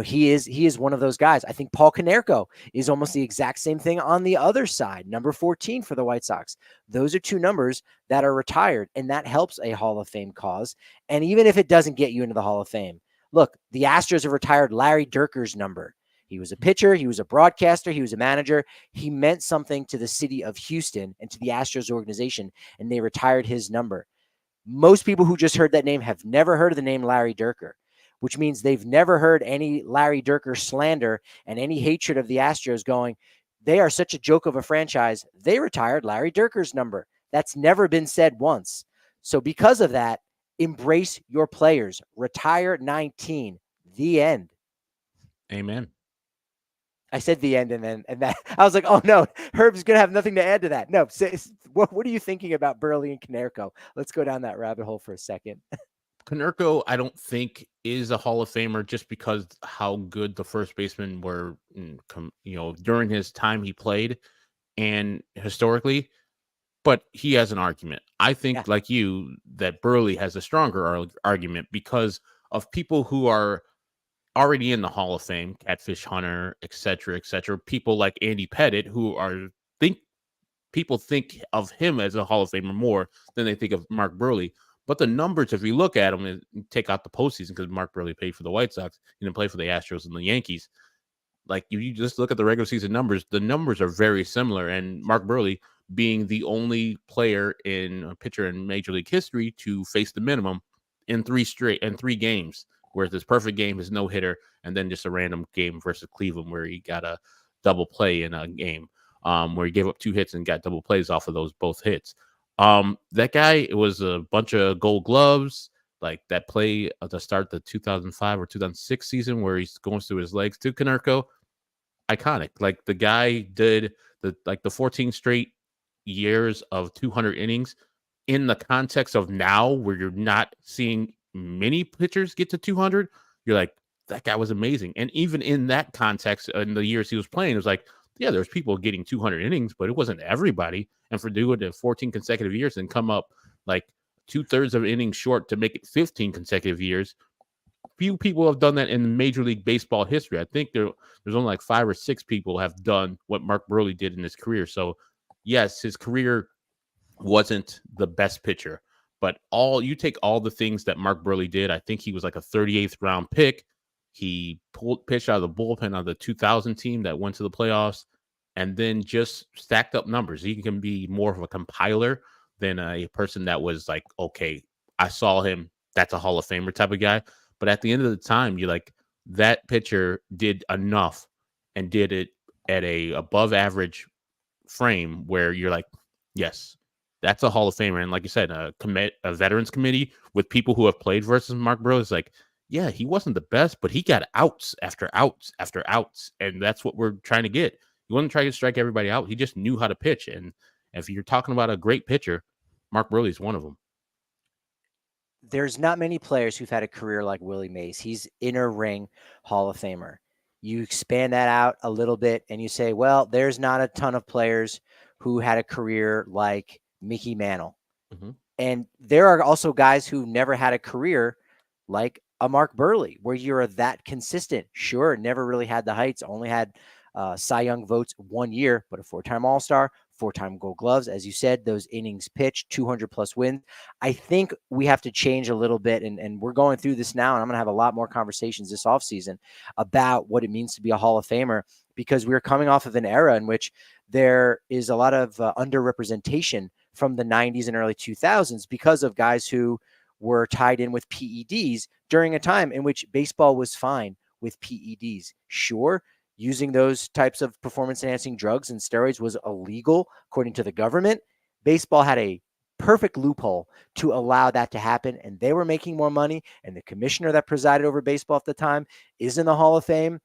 he is one of those guys. I think Paul Konerko is almost the exact same thing on the other side, number 14 for the White Sox. Those are 2 numbers that are retired, and that helps a Hall of Fame cause. And even if it doesn't get you into the Hall of Fame, look, the Astros have retired Larry Dierker's number. He was a pitcher. He was a broadcaster. He was a manager. He meant something to the city of Houston and to the Astros organization, and they retired his number. Most people who just heard that name have never heard of the name Larry Dierker, which means they've never heard any Larry Dierker slander and any hatred of the Astros going, they are such a joke of a franchise. They retired Larry Dierker's number. That's never been said once. So because of that, embrace your players. Retire 19. The end. Amen. I said the end, and that I was like, oh no, Herb's gonna have nothing to add to that. No, what are you thinking about Burley and Konerko? Let's go down that rabbit hole for a second. Konerko, I don't think is a Hall of Famer just because how good the first basemen were, during his time he played and historically. But he has an argument. I think, like you, that Burley has a stronger argument because of people who are already in the Hall of Fame, Catfish Hunter, et cetera, people like Andy Pettitte, who are people think of him as a Hall of Famer more than they think of Mark Burley. But the numbers, if you look at them and take out the postseason, because Mark Burley played for the White Sox, he didn't play for the Astros and the Yankees. Like if you just look at the regular season numbers, the numbers are very similar. And Mark Burley being the only player in a pitcher in Major League history to face the minimum in 3 games, whereas his perfect game is no hitter, and then just a random game versus Cleveland where he got a double play in a game, where he gave up 2 hits and got double plays off of those both hits. That guy, it was a bunch of Gold Gloves, like that play to start the 2005 or 2006 season where he's going through his legs to Konerko. Iconic. Like the guy did the 14 straight years of 200 innings in the context of now where you're not seeing many pitchers get to 200. You're like, that guy was amazing. And even in that context, in the years he was playing, it was like, yeah, there's people getting 200 innings, but it wasn't everybody. And for doing it 14 consecutive years and come up like 2/3 of innings short to make it 15 consecutive years, few people have done that in Major League Baseball history. I think there's only like 5 or 6 people have done what Mark Burley did in his career. So, yes, his career wasn't the best pitcher, but you take all the things that Mark Burley did. I think he was like a 38th round pick. He pitched out of the bullpen of the 2000 team that went to the playoffs, and then just stacked up numbers. He can be more of a compiler than a person that was like, okay, I saw him. That's a Hall of Famer type of guy. But at the end of the time, you're like, that pitcher did enough and did it at a above average frame where you're like, yes, that's a Hall of Famer. And like you said, a veterans committee with people who have played versus Mark Burrow is like, yeah, he wasn't the best, but he got outs after outs after outs. And that's what we're trying to get. He wasn't trying to strike everybody out. He just knew how to pitch. And if you're talking about a great pitcher, Mark Burley is one of them. There's not many players who've had a career like Willie Mays. He's inner ring Hall of Famer. You expand that out a little bit and you say, well, there's not a ton of players who had a career like Mickey Mantle. Mm-hmm. And there are also guys who never had a career like a Mark Burley, where you're that consistent. Sure, never really had the heights, only had Cy Young votes 1 year, but a 4-time All-Star, 4-time Gold Gloves. As you said, those innings pitched, 200 plus wins. I think we have to change a little bit, and we're going through this now, and I'm going to have a lot more conversations this offseason about what it means to be a Hall of Famer, because we're coming off of an era in which there is a lot of underrepresentation from the 90s and early 2000s because of guys who were tied in with PEDs during a time in which baseball was fine with PEDs. Sure, using those types of performance-enhancing drugs and steroids was illegal according to the government. Baseball had a perfect loophole to allow that to happen, and they were making more money, and the commissioner that presided over baseball at the time is in the Hall of Fame.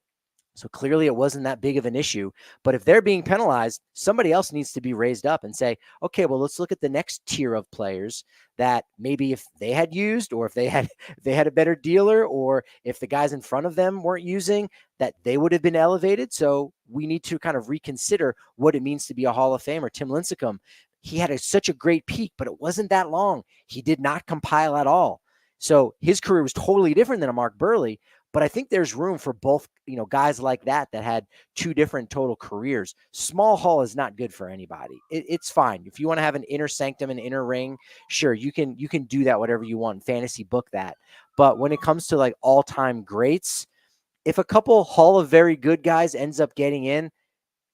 So clearly it wasn't that big of an issue. But if they're being penalized, somebody else needs to be raised up and say, okay, well, let's look at the next tier of players that maybe if they had used, or if they had a better dealer, or if the guys in front of them weren't using, that they would have been elevated. So we need to kind of reconsider what it means to be a Hall of Famer. Tim Lincecum, he had such a great peak, but it wasn't that long. He did not compile at all. So his career was totally different than a Mark Burley. But I think there's room for both, guys like that had 2 different total careers. Small Hall is not good for anybody. It's fine. If you want to have an inner sanctum and inner ring, sure, you can do that, whatever you want, fantasy book that. But when it comes to like all-time greats, if a couple Hall of Very Good guys ends up getting in,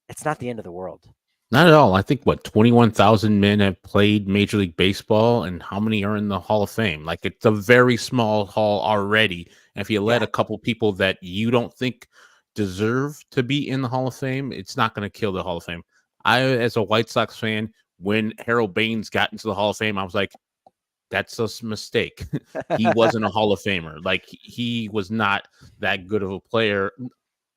it's not the end of the world. Not at all. I think 21,000 men have played Major League Baseball, and how many are in the Hall of Fame? Like, it's a very small hall already. And if you let a couple people that you don't think deserve to be in the Hall of Fame, it's not going to kill the Hall of Fame. I, as a White Sox fan, when Harold Baines got into the Hall of Fame, I was like, that's a mistake. He wasn't a Hall of Famer. Like, he was not that good of a player.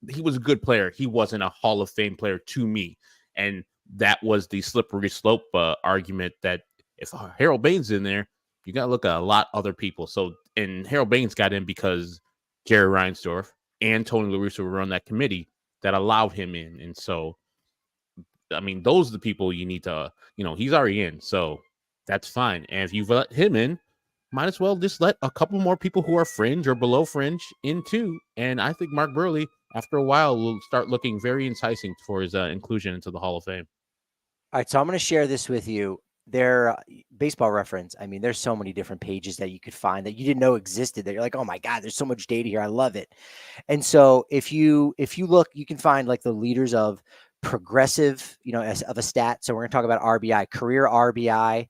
He was a good player. He wasn't a Hall of Fame player to me. And that was the slippery slope argument that if Harold Baines in there, you got to look at a lot other people. So, and Harold Baines got in because Jerry Reinsdorf and Tony La Russa were on that committee that allowed him in. And so, I mean, those are the people you need to, he's already in. So that's fine. And if you've let him in, might as well just let a couple more people who are fringe or below fringe in too. And I think Mark Burley, after a while, will start looking very enticing for his inclusion into the Hall of Fame. All right, so I'm going to share this with you. Their baseball reference. I mean, there's so many different pages that you could find that you didn't know existed. That you're like, oh my god, there's so much data here. I love it. And so if you look, you can find like the leaders of progressive, as of a stat. So we're going to talk about RBI, career RBI,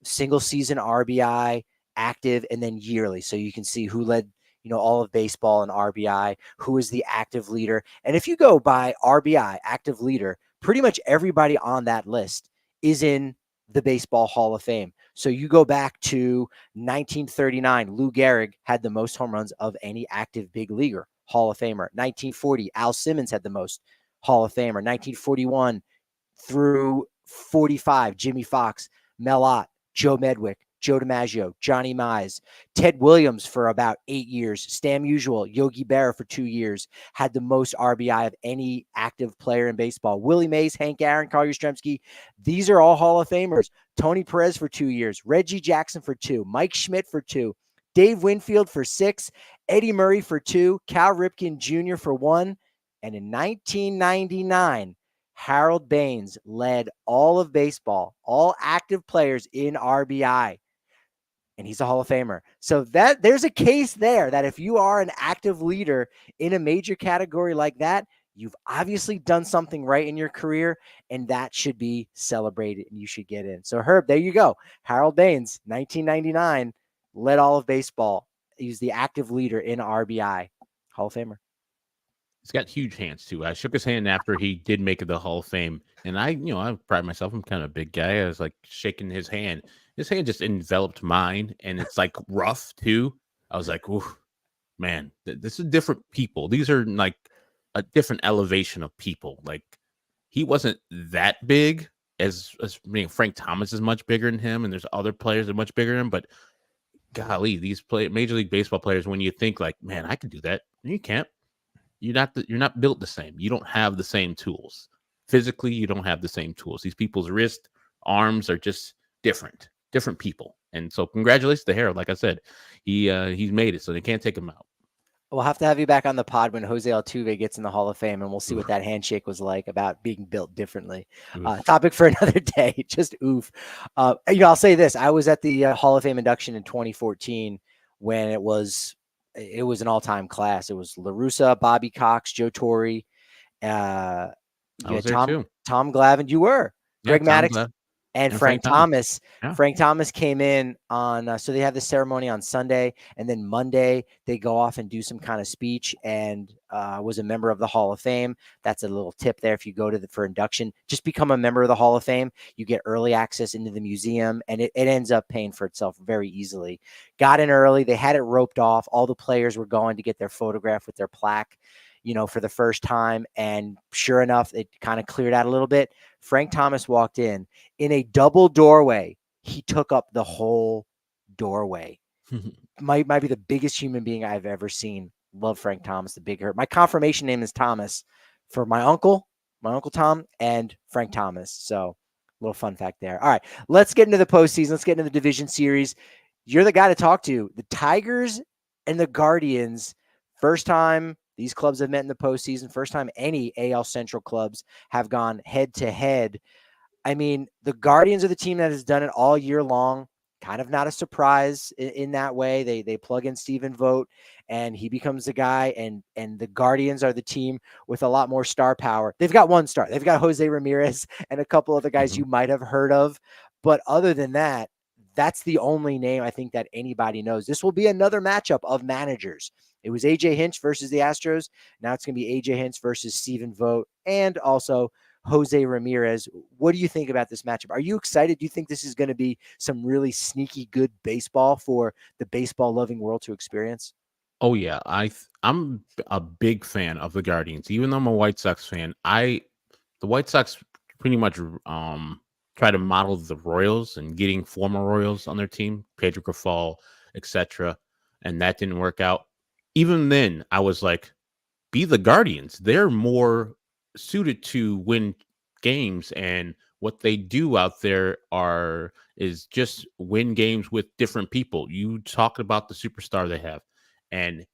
single season RBI, active, and then yearly. So you can see who led, all of baseball in RBI, who is the active leader. And if you go by RBI, active leader, pretty much everybody on that list is in the Baseball Hall of Fame. So you go back to 1939, Lou Gehrig had the most home runs of any active big leaguer, Hall of Famer. 1940, Al Simmons had the most, Hall of Famer. 1941 through 45, Jimmy Fox, Mel Ott, Joe Medwick, Joe DiMaggio, Johnny Mize, Ted Williams for about 8 years, Stan Musial, Yogi Berra for 2 years, had the most RBI of any active player in baseball. Willie Mays, Hank Aaron, Carl Yastrzemski, these are all Hall of Famers. Tony Perez for 2 years, Reggie Jackson for 2, Mike Schmidt for 2, Dave Winfield for 6, Eddie Murray for 2, Cal Ripken Jr. for 1, and in 1999, Harold Baines led all of baseball, all active players in RBI, and he's a Hall of Famer. So that there's a case there that if you are an active leader in a major category like that, you've obviously done something right in your career, and that should be celebrated, and you should get in. So Herb, there you go. Harold Baines, 1999, led all of baseball. He's the active leader in RBI, Hall of Famer. He's got huge hands too. I shook his hand after he did make it the Hall of Fame, and I pride myself. I'm kind of a big guy. I was like shaking his hand. His hand just enveloped mine, and it's like rough too. I was like, "Ooh, man, this is different people. These are like a different elevation of people. Like he wasn't that big Frank Thomas is much bigger than him, and there's other players that are much bigger than him. But golly, these Major League Baseball players, when you think like, man, I could do that, you can't. You're not built the same. You don't have the same tools. Physically, you don't have the same tools. These people's wrist, arms are just different people. And so congratulations to Harold. Like I said, he's made it, so they can't take him out. We'll have to have you back on the pod when Jose Altuve gets in the Hall of Fame, and we'll see what that handshake was like about being built differently. Topic for another day. Just oof. I'll say this. I was at the Hall of Fame induction in 2014 when it was an all-time class. It was La Russa, Bobby Cox, Joe Torre. I was there too. Tom Glavine. You were. Greg Maddux. And Frank Thomas. Yeah. Frank Thomas came in on, so they have the ceremony on Sunday, and then Monday they go off and do some kind of speech, and was a member of the Hall of Fame. That's a little tip there. If you go to for induction, just become a member of the Hall of Fame. You get early access into the museum, and it ends up paying for itself very easily. Got in early. They had it roped off. All the players were going to get their photograph with their plaque, for the first time. And sure enough, it kind of cleared out a little bit. Frank Thomas walked in a double doorway. He took up the whole doorway. might be the biggest human being I've ever seen. Love Frank Thomas, the big hurt. My confirmation name is Thomas for my uncle Tom, and Frank Thomas. So little fun fact there. All right, let's get into the postseason. Let's get into the division series. You're the guy to talk to. The Tigers and the Guardians, first time these clubs have met in the postseason. First time any AL Central clubs have gone head to head. I mean, the Guardians are the team that has done it all year long. Kind of not a surprise in that way. They plug in Stephen Vogt, and he becomes the guy. And the Guardians are the team with a lot more star power. They've got one star. They've got Jose Ramirez and a couple other guys you might have heard of. But other than that, that's the only name I think that anybody knows. This will be another matchup of managers. It was AJ Hinch versus the Astros. Now it's going to be AJ Hinch versus Stephen Vogt, and also Jose Ramirez. What do you think about this matchup? Are you excited? Do you think this is going to be some really sneaky good baseball for the baseball loving world to experience? Oh yeah, I'm a big fan of the Guardians. Even though I'm a White Sox fan, the White Sox pretty much try to model the Royals and getting former Royals on their team, Pedro Grifol, etc. And that didn't work out. Even then, I was like, be the Guardians. They're more suited to win games, and what they do out there is just win games with different people. You talked about the superstar they have, and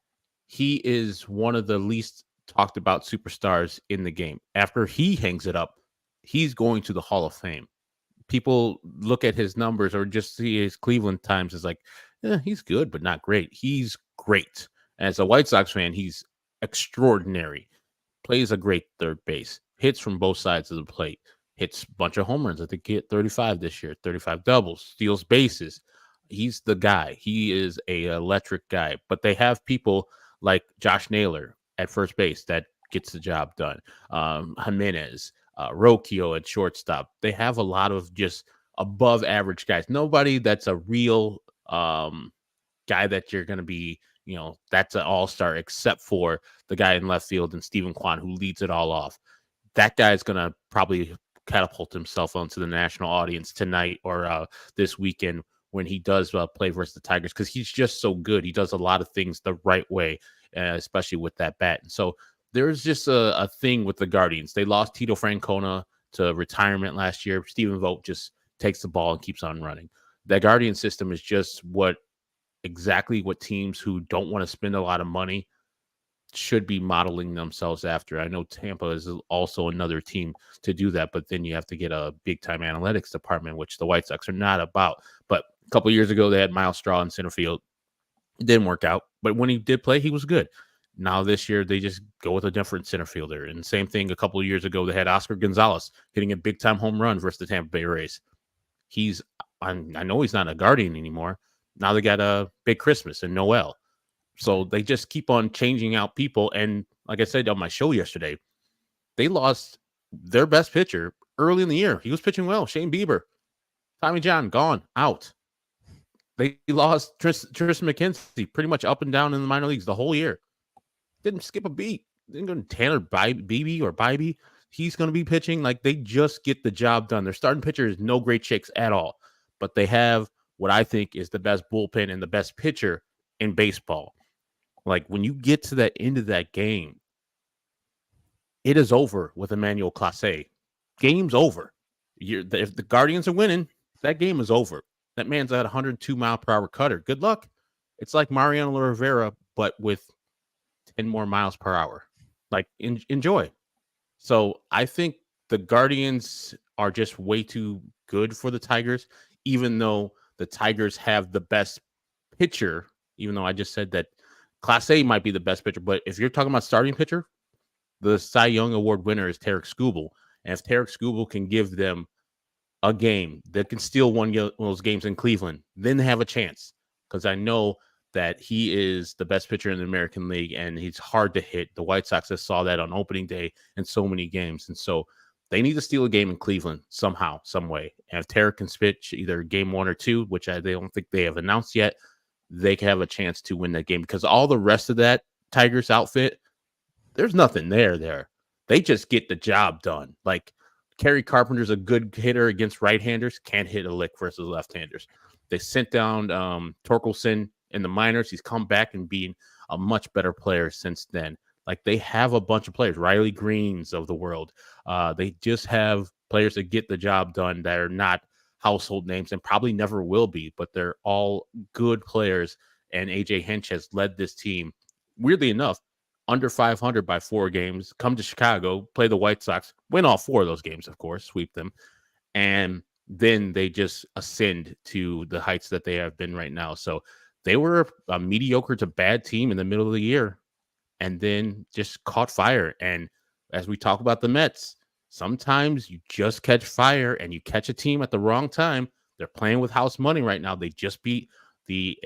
he is one of the least talked about superstars in the game. After he hangs it up, he's going to the Hall of Fame. People look at his numbers or just see his Cleveland times as like, he's good, but not great. He's great. As a White Sox fan, he's extraordinary. Plays a great third base, hits from both sides of the plate, hits a bunch of home runs. I think he hit 35 this year, 35 doubles, steals bases. He's the guy. He is a electric guy. But they have people like Josh Naylor at first base that gets the job done. Jimenez, Rocchio at shortstop. They have a lot of just above average guys. Nobody that's a real guy that you're going to be, that's an all-star except for the guy in left field and Stephen Kwan, who leads it all off. That guy's going to probably catapult himself onto the national audience tonight or this weekend when he does play versus the Tigers, because he's just so good. He does a lot of things the right way, especially with that bat. And so there's just a thing with the Guardians. They lost Tito Francona to retirement last year. Stephen Vogt just takes the ball and keeps on running. The Guardian system is just exactly what teams who don't want to spend a lot of money should be modeling themselves after. I know Tampa is also another team to do that, but then you have to get a big time analytics department, which the White Sox are not about. But a couple of years ago, they had Miles Straw in center field. It didn't work out, but when he did play, he was good. Now this year, they just go with a different center fielder. And same thing a couple of years ago, they had Oscar Gonzalez hitting a big time home run versus the Tampa Bay Rays. I know he's not a Guardian anymore. Now they got a Big Christmas and Noel. So they just keep on changing out people. And like I said on my show yesterday, they lost their best pitcher early in the year. He was pitching well. Shane Bieber, Tommy John, gone, out. They lost Tristan McKenzie pretty much up and down in the minor leagues the whole year. Didn't skip a beat. Didn't go to Tanner Beebe or Bybee. He's going to be pitching. Like, they just get the job done. Their starting pitcher is no great shakes at all. But they have what I think is the best bullpen and the best pitcher in baseball. Like, when you get to that end of that game, it is over with Emmanuel Clase. Game's over. If the Guardians are winning, that game is over. That man's at 102-mile-per-hour cutter. Good luck. It's like Mariano Rivera, but with 10 more miles per hour. Like, enjoy. So I think the Guardians are just way too good for the Tigers, even though the Tigers have the best pitcher, even though I just said that Class A might be the best pitcher. But if you're talking about starting pitcher, the Cy Young Award winner is Tarek Skubal. And if Tarek Skubal can give them a game that can steal one of those games in Cleveland, then they have a chance. Because I know that he is the best pitcher in the American League, and he's hard to hit. The White Sox just saw that on opening day in so many games. And so they need to steal a game in Cleveland somehow, some way. And if Tarek can pitch either game 1 or 2, which they don't think they have announced yet, they can have a chance to win that game. Because all the rest of that Tigers outfit, there's nothing there. They just get the job done. Like, Kerry Carpenter's a good hitter against right-handers, can't hit a lick versus left-handers. They sent down Torkelson in the minors. He's come back and being a much better player since then. Like, they have a bunch of players, Riley Greens of the world. They just have players that get the job done that are not household names and probably never will be, but they're all good players. And AJ Hinch has led this team, weirdly enough, under 500 by 4 games, come to Chicago, play the White Sox, win all 4 of those games, of course, sweep them. And then they just ascend to the heights that they have been right now. So they were a mediocre to bad team in the middle of the year and then just caught fire. And as we talk about the Mets, sometimes you just catch fire and you catch a team at the wrong time. They're playing with house money right now. They just beat the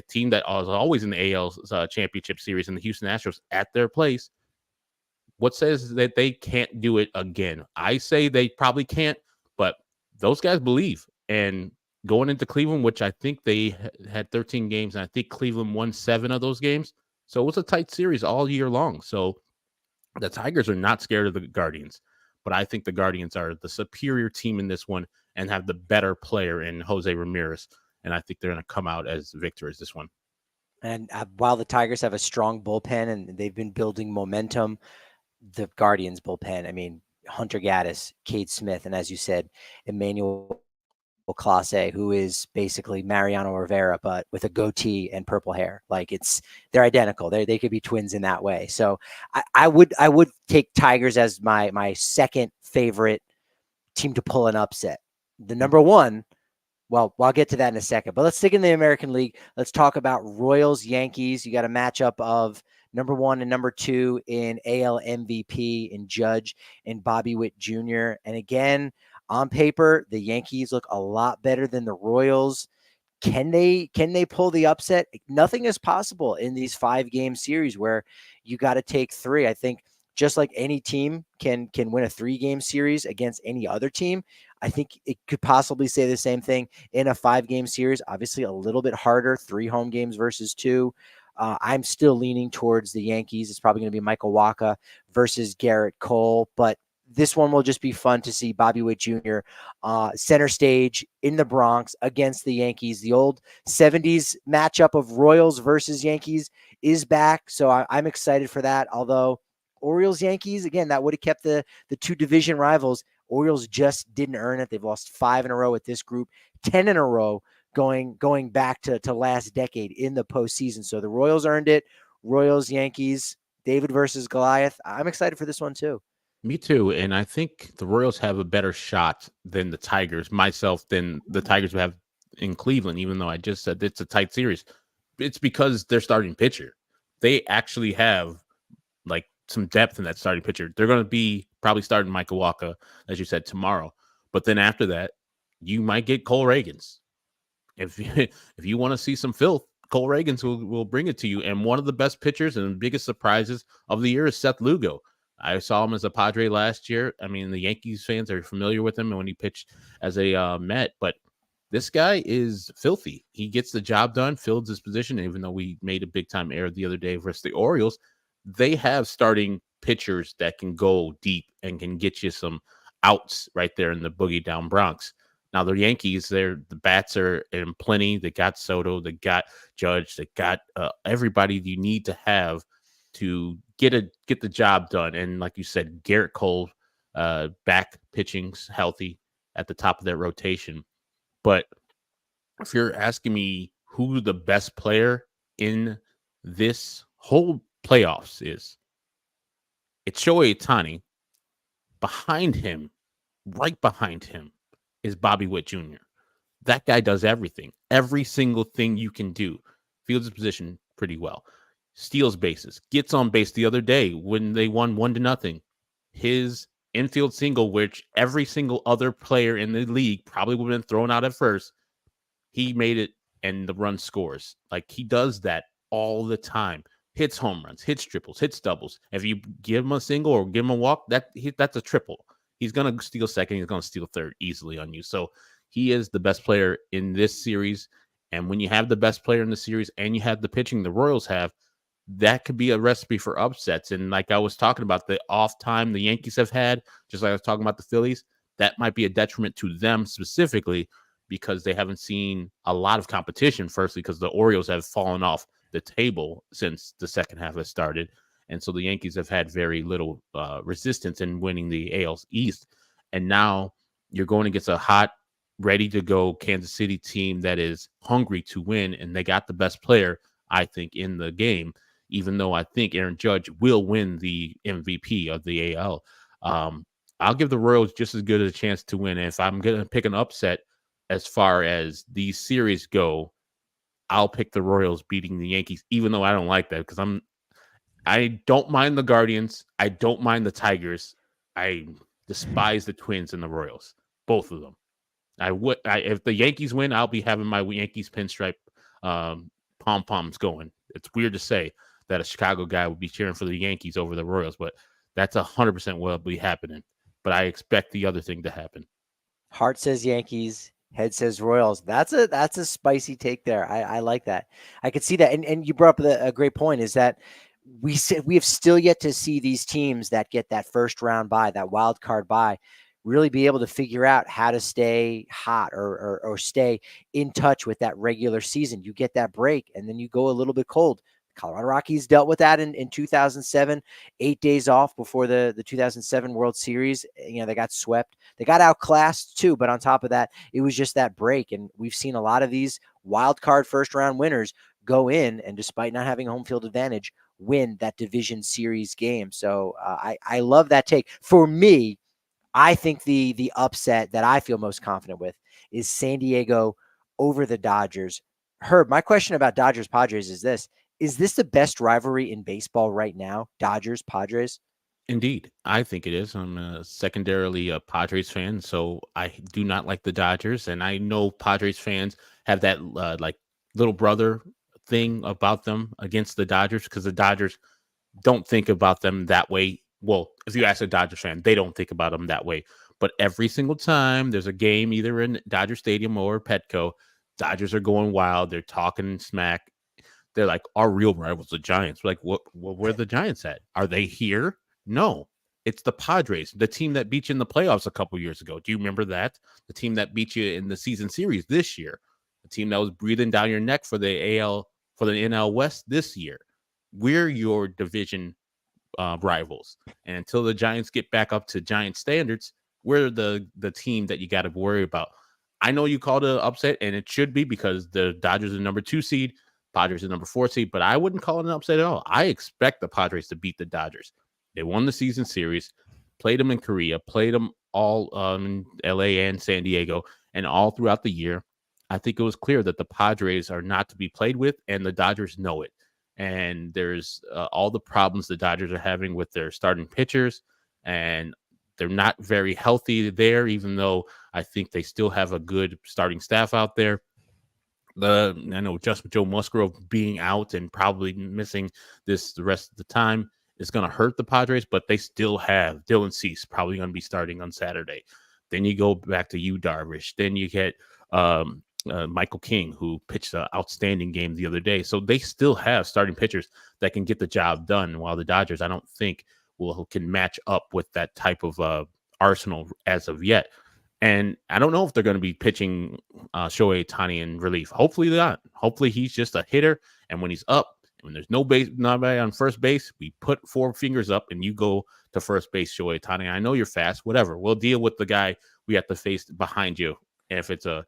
team that was always in the AL championship series in the Houston Astros at their place. What says that they can't do it again? I say they probably can't, but those guys believe. And going into Cleveland, which I think they had 13 games, and I think Cleveland won 7 of those games. So it was a tight series all year long. So the Tigers are not scared of the Guardians, but I think the Guardians are the superior team in this one and have the better player in Jose Ramirez. And I think they're going to come out as victors this one. And while the Tigers have a strong bullpen and they've been building momentum, the Guardians bullpen, I mean, Hunter Gaddis, Cade Smith, and as you said, Emmanuel Clase, who is basically Mariano Rivera, but with a goatee and purple hair. Like they're identical. They could be twins in that way. So I would take Tigers as my second favorite team to pull an upset. The number one, well, I'll get to that in a second, but let's stick in the American League. Let's talk about Royals Yankees. You got a matchup of number one and number two in AL MVP in Judge and Bobby Witt Jr. And again, on paper, the Yankees look a lot better than the Royals. Can they pull the upset? Nothing is possible in these 5-game series where you got to take 3. I think just like any team can win a 3-game series against any other team, I think it could possibly say the same thing in a 5-game series. Obviously, a little bit harder, 3 home games versus 2. I'm still leaning towards the Yankees. It's probably going to be Michael Wacha versus Garrett Cole, but this one will just be fun to see Bobby Witt Jr. Center stage in the Bronx against the Yankees. The old 70s matchup of Royals versus Yankees is back, so I'm excited for that. Although Orioles Yankees, again, that would have kept the 2 division rivals. Orioles just didn't earn it. They've lost 5 in a row with this group, 10 in a row going back to last decade in the postseason. So the Royals earned it. Royals Yankees, David versus Goliath. I'm excited for this one too. Me too. And I think the Royals have a better shot than the Tigers, than the Tigers would have in Cleveland, even though I just said it's a tight series. It's because they're starting pitcher. They actually have like some depth in that starting pitcher. They're going to be probably starting Michael Wacha, as you said, tomorrow. But then after that, you might get Cole Reagans. If you want to see some filth, Cole Reagans will bring it to you. And one of the best pitchers and biggest surprises of the year is Seth Lugo. I saw him as a Padre last year. I mean, the Yankees fans are familiar with him when he pitched as a Met, but this guy is filthy. He gets the job done, fills his position, even though we made a big-time error the other day versus the Orioles. They have starting pitchers that can go deep and can get you some outs right there in the boogie down Bronx. Now, the Yankees, the bats are in plenty. They got Soto, they got Judge, they got everybody you need to have to get the job done. And like you said, Garrett Cole back pitching's healthy at the top of that rotation. But if you're asking me who the best player in this whole playoffs is, it's Shohei Ohtani. Behind him, right behind him, is Bobby Witt Jr. That guy does everything. Every single thing you can do. Fields his position pretty well. Steals bases. Gets on base the other day when they won 1-0. His infield single, which every single other player in the league probably would have been thrown out at first, he made it and the run scores. Like, he does that all the time. Hits home runs, hits triples, hits doubles. If you give him a single or give him a walk, that's a triple. He's going to steal second. He's going to steal third easily on you. So he is the best player in this series. And when you have the best player in the series and you have the pitching the Royals have, that could be a recipe for upsets. And like I was talking about, the off time the Yankees have had, just like I was talking about the Phillies, that might be a detriment to them specifically because they haven't seen a lot of competition. Firstly, because the Orioles have fallen off the table since the second half has started. And so the Yankees have had very little resistance in winning the AL East. And now you're going against a hot, ready to go Kansas City team that is hungry to win. And they got the best player, I think, in the game, even though I think Aaron Judge will win the MVP of the AL. I'll give the Royals just as good a chance to win. If I'm going to pick an upset as far as these series go, I'll pick the Royals beating the Yankees, even though I don't like that because I don't mind the Guardians. I don't mind the Tigers. I despise the Twins and the Royals, both of them. If the Yankees win, I'll be having my Yankees pinstripe pom-poms going. It's weird to say that a Chicago guy would be cheering for the Yankees over the Royals, but that's 100% what will be happening. But I expect the other thing to happen. Heart says Yankees, head says Royals. That's a spicy take there. I like that. I could see that. And you brought up a great point is that we have still yet to see these teams that get that first round bye, that wild card bye, really be able to figure out how to stay hot or stay in touch with that regular season. You get that break and then you go a little bit cold. Colorado Rockies dealt with that in 2007, 8 days off before the 2007 World Series. They got swept. They got outclassed too, but on top of that, it was just that break. And we've seen a lot of these wild card first round winners go in and, despite not having home field advantage, win that division series game. So I love that take. For me, I think the upset that I feel most confident with is San Diego over the Dodgers. Herb, my question about Dodgers Padres is this: is this the best rivalry in baseball right now? Dodgers Padres? Indeed, I think it is. I'm secondarily a Padres fan, so I do not like the Dodgers, and I know Padres fans have that like little brother thing about them against the Dodgers because the Dodgers don't think about them that way. Well, if you ask a Dodgers fan, they don't think about them that way. But every single time there's a game, either in Dodger Stadium or Petco, Dodgers are going wild. They're talking smack. They're like, our real rivals, the Giants. We're like, where are the Giants at? Are they here? No, it's the Padres, the team that beat you in the playoffs a couple years ago. Do you remember that? The team that beat you in the season series this year, the team that was breathing down your neck for the for the NL West this year. We're your division rivals, and until the Giants get back up to Giant standards, we're the team that you got to worry about. I know you called it an upset, and it should be because the Dodgers are number 2 seed, Padres are number 4 seed, but I wouldn't call it an upset at all. I expect the Padres to beat the Dodgers. They won the season series, played them in Korea, played them all in LA and San Diego, and all throughout the year. I think it was clear that the Padres are not to be played with, and the Dodgers know it. And there's all the problems the Dodgers are having with their starting pitchers, and they're not very healthy there, even though I think they still have a good starting staff out there. I know just Joe Musgrove being out and probably missing the rest of the time is going to hurt the Padres, but they still have Dylan Cease probably going to be starting on Saturday. Then you go back to Yu Darvish. Then you get Michael King, who pitched an outstanding game the other day. So they still have starting pitchers that can get the job done, while the Dodgers, I don't think, can match up with that type of arsenal as of yet. And I don't know if they're going to be pitching Shohei Ohtani in relief. Hopefully not. Hopefully he's just a hitter, and when he's up, when there's nobody on first base, we put 4 fingers up and you go to first base, Shohei Ohtani. I know you're fast, whatever. We'll deal with the guy we have to face behind you. And if it's a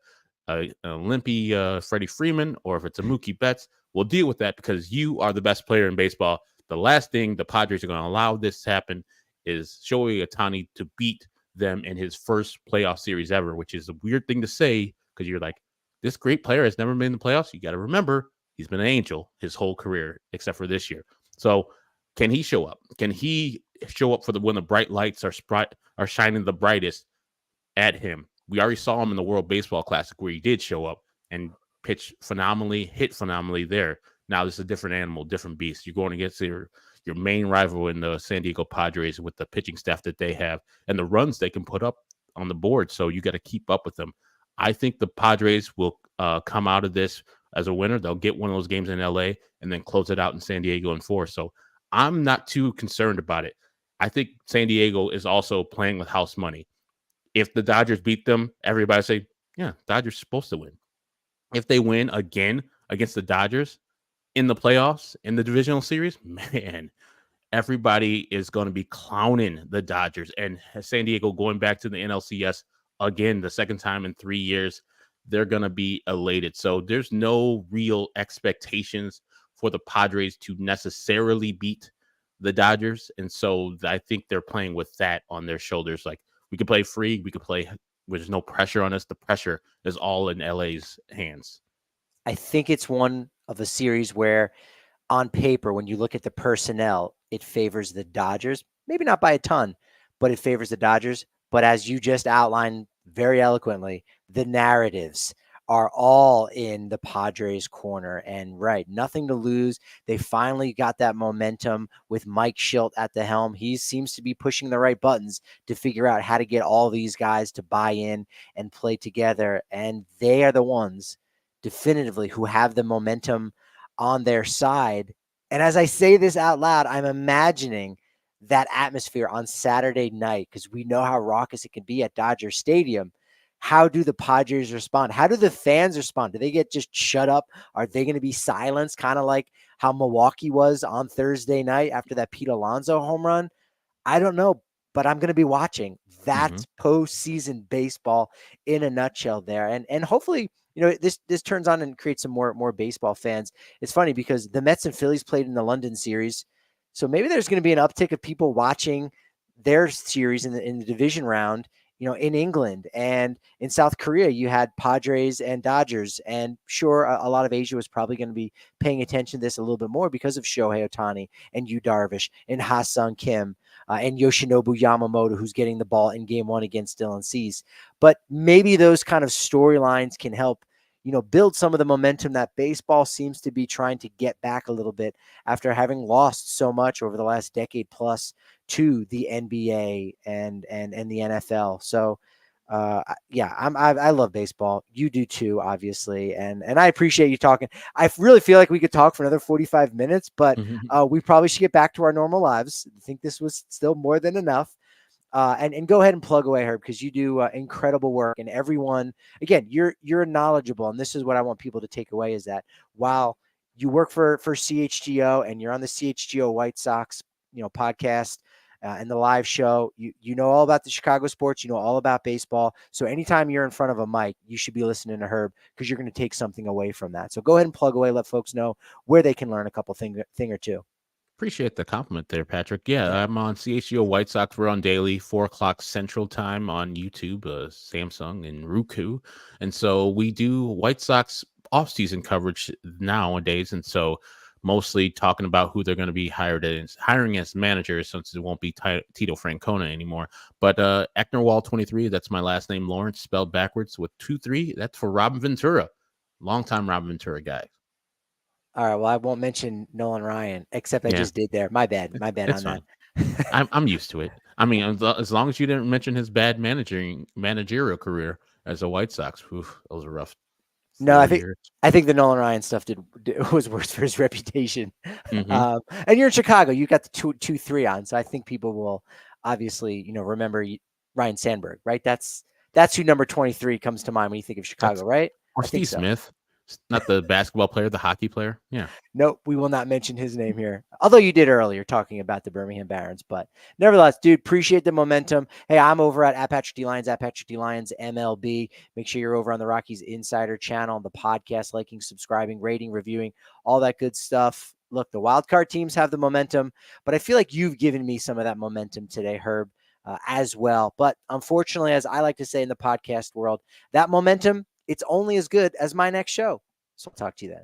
limpy Freddie Freeman or if it's a Mookie Betts, we'll deal with that because you are the best player in baseball. The last thing the Padres are going to allow this to happen is Shohei Ohtani to beat them in his first playoff series ever, which is a weird thing to say because you're like, this great player has never been in the playoffs. You got to remember, he's been an angel his whole career except for this year. So can he show up? Can he show up for when the bright lights are shining the brightest at him? We already saw him in the World Baseball Classic where he did show up and pitch phenomenally, hit phenomenally there. Now this is a different animal, different beast. You're going against your main rival in the San Diego Padres with the pitching staff that they have and the runs they can put up on the board. So you got to keep up with them. I think the Padres will come out of this as a winner. They'll get one of those games in LA and then close it out in San Diego in 4. So I'm not too concerned about it. I think San Diego is also playing with house money. If the Dodgers beat them, everybody say, yeah, Dodgers supposed to win. If they win again against the Dodgers in the playoffs, in the divisional series, man, everybody is going to be clowning the Dodgers. And San Diego going back to the NLCS again, the second time in 3 years, they're going to be elated. So there's no real expectations for the Padres to necessarily beat the Dodgers. And so I think they're playing with that on their shoulders. Like, we can play free. We can play. There's no pressure on us. The pressure is all in LA's hands. I think it's one of a series where, on paper, when you look at the personnel, it favors the Dodgers. Maybe not by a ton, but it favors the Dodgers. But as you just outlined very eloquently, the narratives are all in the Padres' corner. And right, nothing to lose. They finally got that momentum with Mike Schilt at the helm. He seems to be pushing the right buttons to figure out how to get all these guys to buy in and play together. And they are the ones definitively who have the momentum on their side. And as I say this out loud, I'm imagining that atmosphere on Saturday night, because we know how raucous it can be at Dodger Stadium. How do the Padres respond? How do the fans respond? Do they get just shut up? Are they going to be silenced? Kind of like how Milwaukee was on Thursday night after that Pete Alonso home run. I don't know, but I'm going to be watching. Hmm. That's postseason baseball in a nutshell there. And hopefully, this turns on and creates some more baseball fans. It's funny because the Mets and Phillies played in the London series. So maybe there's going to be an uptick of people watching their series in the division round, in England and in South Korea. You had Padres and Dodgers. And sure, a lot of Asia was probably going to be paying attention to this a little bit more because of Shohei Ohtani and Yu Darvish and Ha-Sung Kim and Yoshinobu Yamamoto, who's getting the ball in game one against Dylan Cease. But maybe those kind of storylines can help, build some of the momentum that baseball seems to be trying to get back a little bit after having lost so much over the last decade plus to the NBA and the NFL. So, yeah, I love baseball. You do too, obviously, and I appreciate you talking. I really feel like we could talk for another 45 minutes, but Hmm. we probably should get back to our normal lives. I think this was still more than enough. And go ahead and plug away, Herb, because you do incredible work. And everyone, again, you're knowledgeable, and this is what I want people to take away: is that while you work for CHGO and you're on the CHGO White Sox, podcast and the live show, you know all about the Chicago sports, you know all about baseball. So anytime you're in front of a mic, you should be listening to Herb because you're going to take something away from that. So go ahead and plug away. Let folks know where they can learn a couple thing or two. Appreciate the compliment there, Patrick. Yeah, Yeah. I'm on CHGO White Sox. We're on daily, 4 o'clock Central Time on YouTube, Samsung, and Roku. And so we do White Sox off-season coverage nowadays. And so mostly talking about who they're going to be hiring as managers, since it won't be Tito Francona anymore. But Ecknerwall 23, that's my last name, Lawrence, spelled backwards with 2-3. That's for Robin Ventura, longtime Robin Ventura guy. All right. Well, I won't mention Nolan Ryan, except I Yeah, just did there. My bad. My bad it's on that. fine. I'm used to it. I mean, as long as you didn't mention his bad managerial career as a White Sox, oof, those are rough No, 4 years. I think the Nolan Ryan stuff was worse for his reputation. Hmm. And you're in Chicago. You got the 2-3 on, so I think people will obviously remember Ryan Sandberg, right? That's who number 23 comes to mind when you think of That's Chicago, right? or I think Steve so. Smith, not the basketball player, the hockey player. Yeah, Nope, we will not mention his name here. Although you did earlier talking about the Birmingham Barons. But nevertheless, dude, appreciate the momentum. Hey, I'm over at Patrick D. Lyons, at Patrick D. Lyons MLB. Make sure you're over on the Rockies Insider channel, the podcast, liking, subscribing, rating, reviewing, all that good stuff. Look, the wildcard teams have the momentum, but I feel like you've given me some of that momentum today, Herb, as well. But unfortunately, as I like to say in the podcast world, that momentum, it's only as good as my next show. So I'll talk to you then.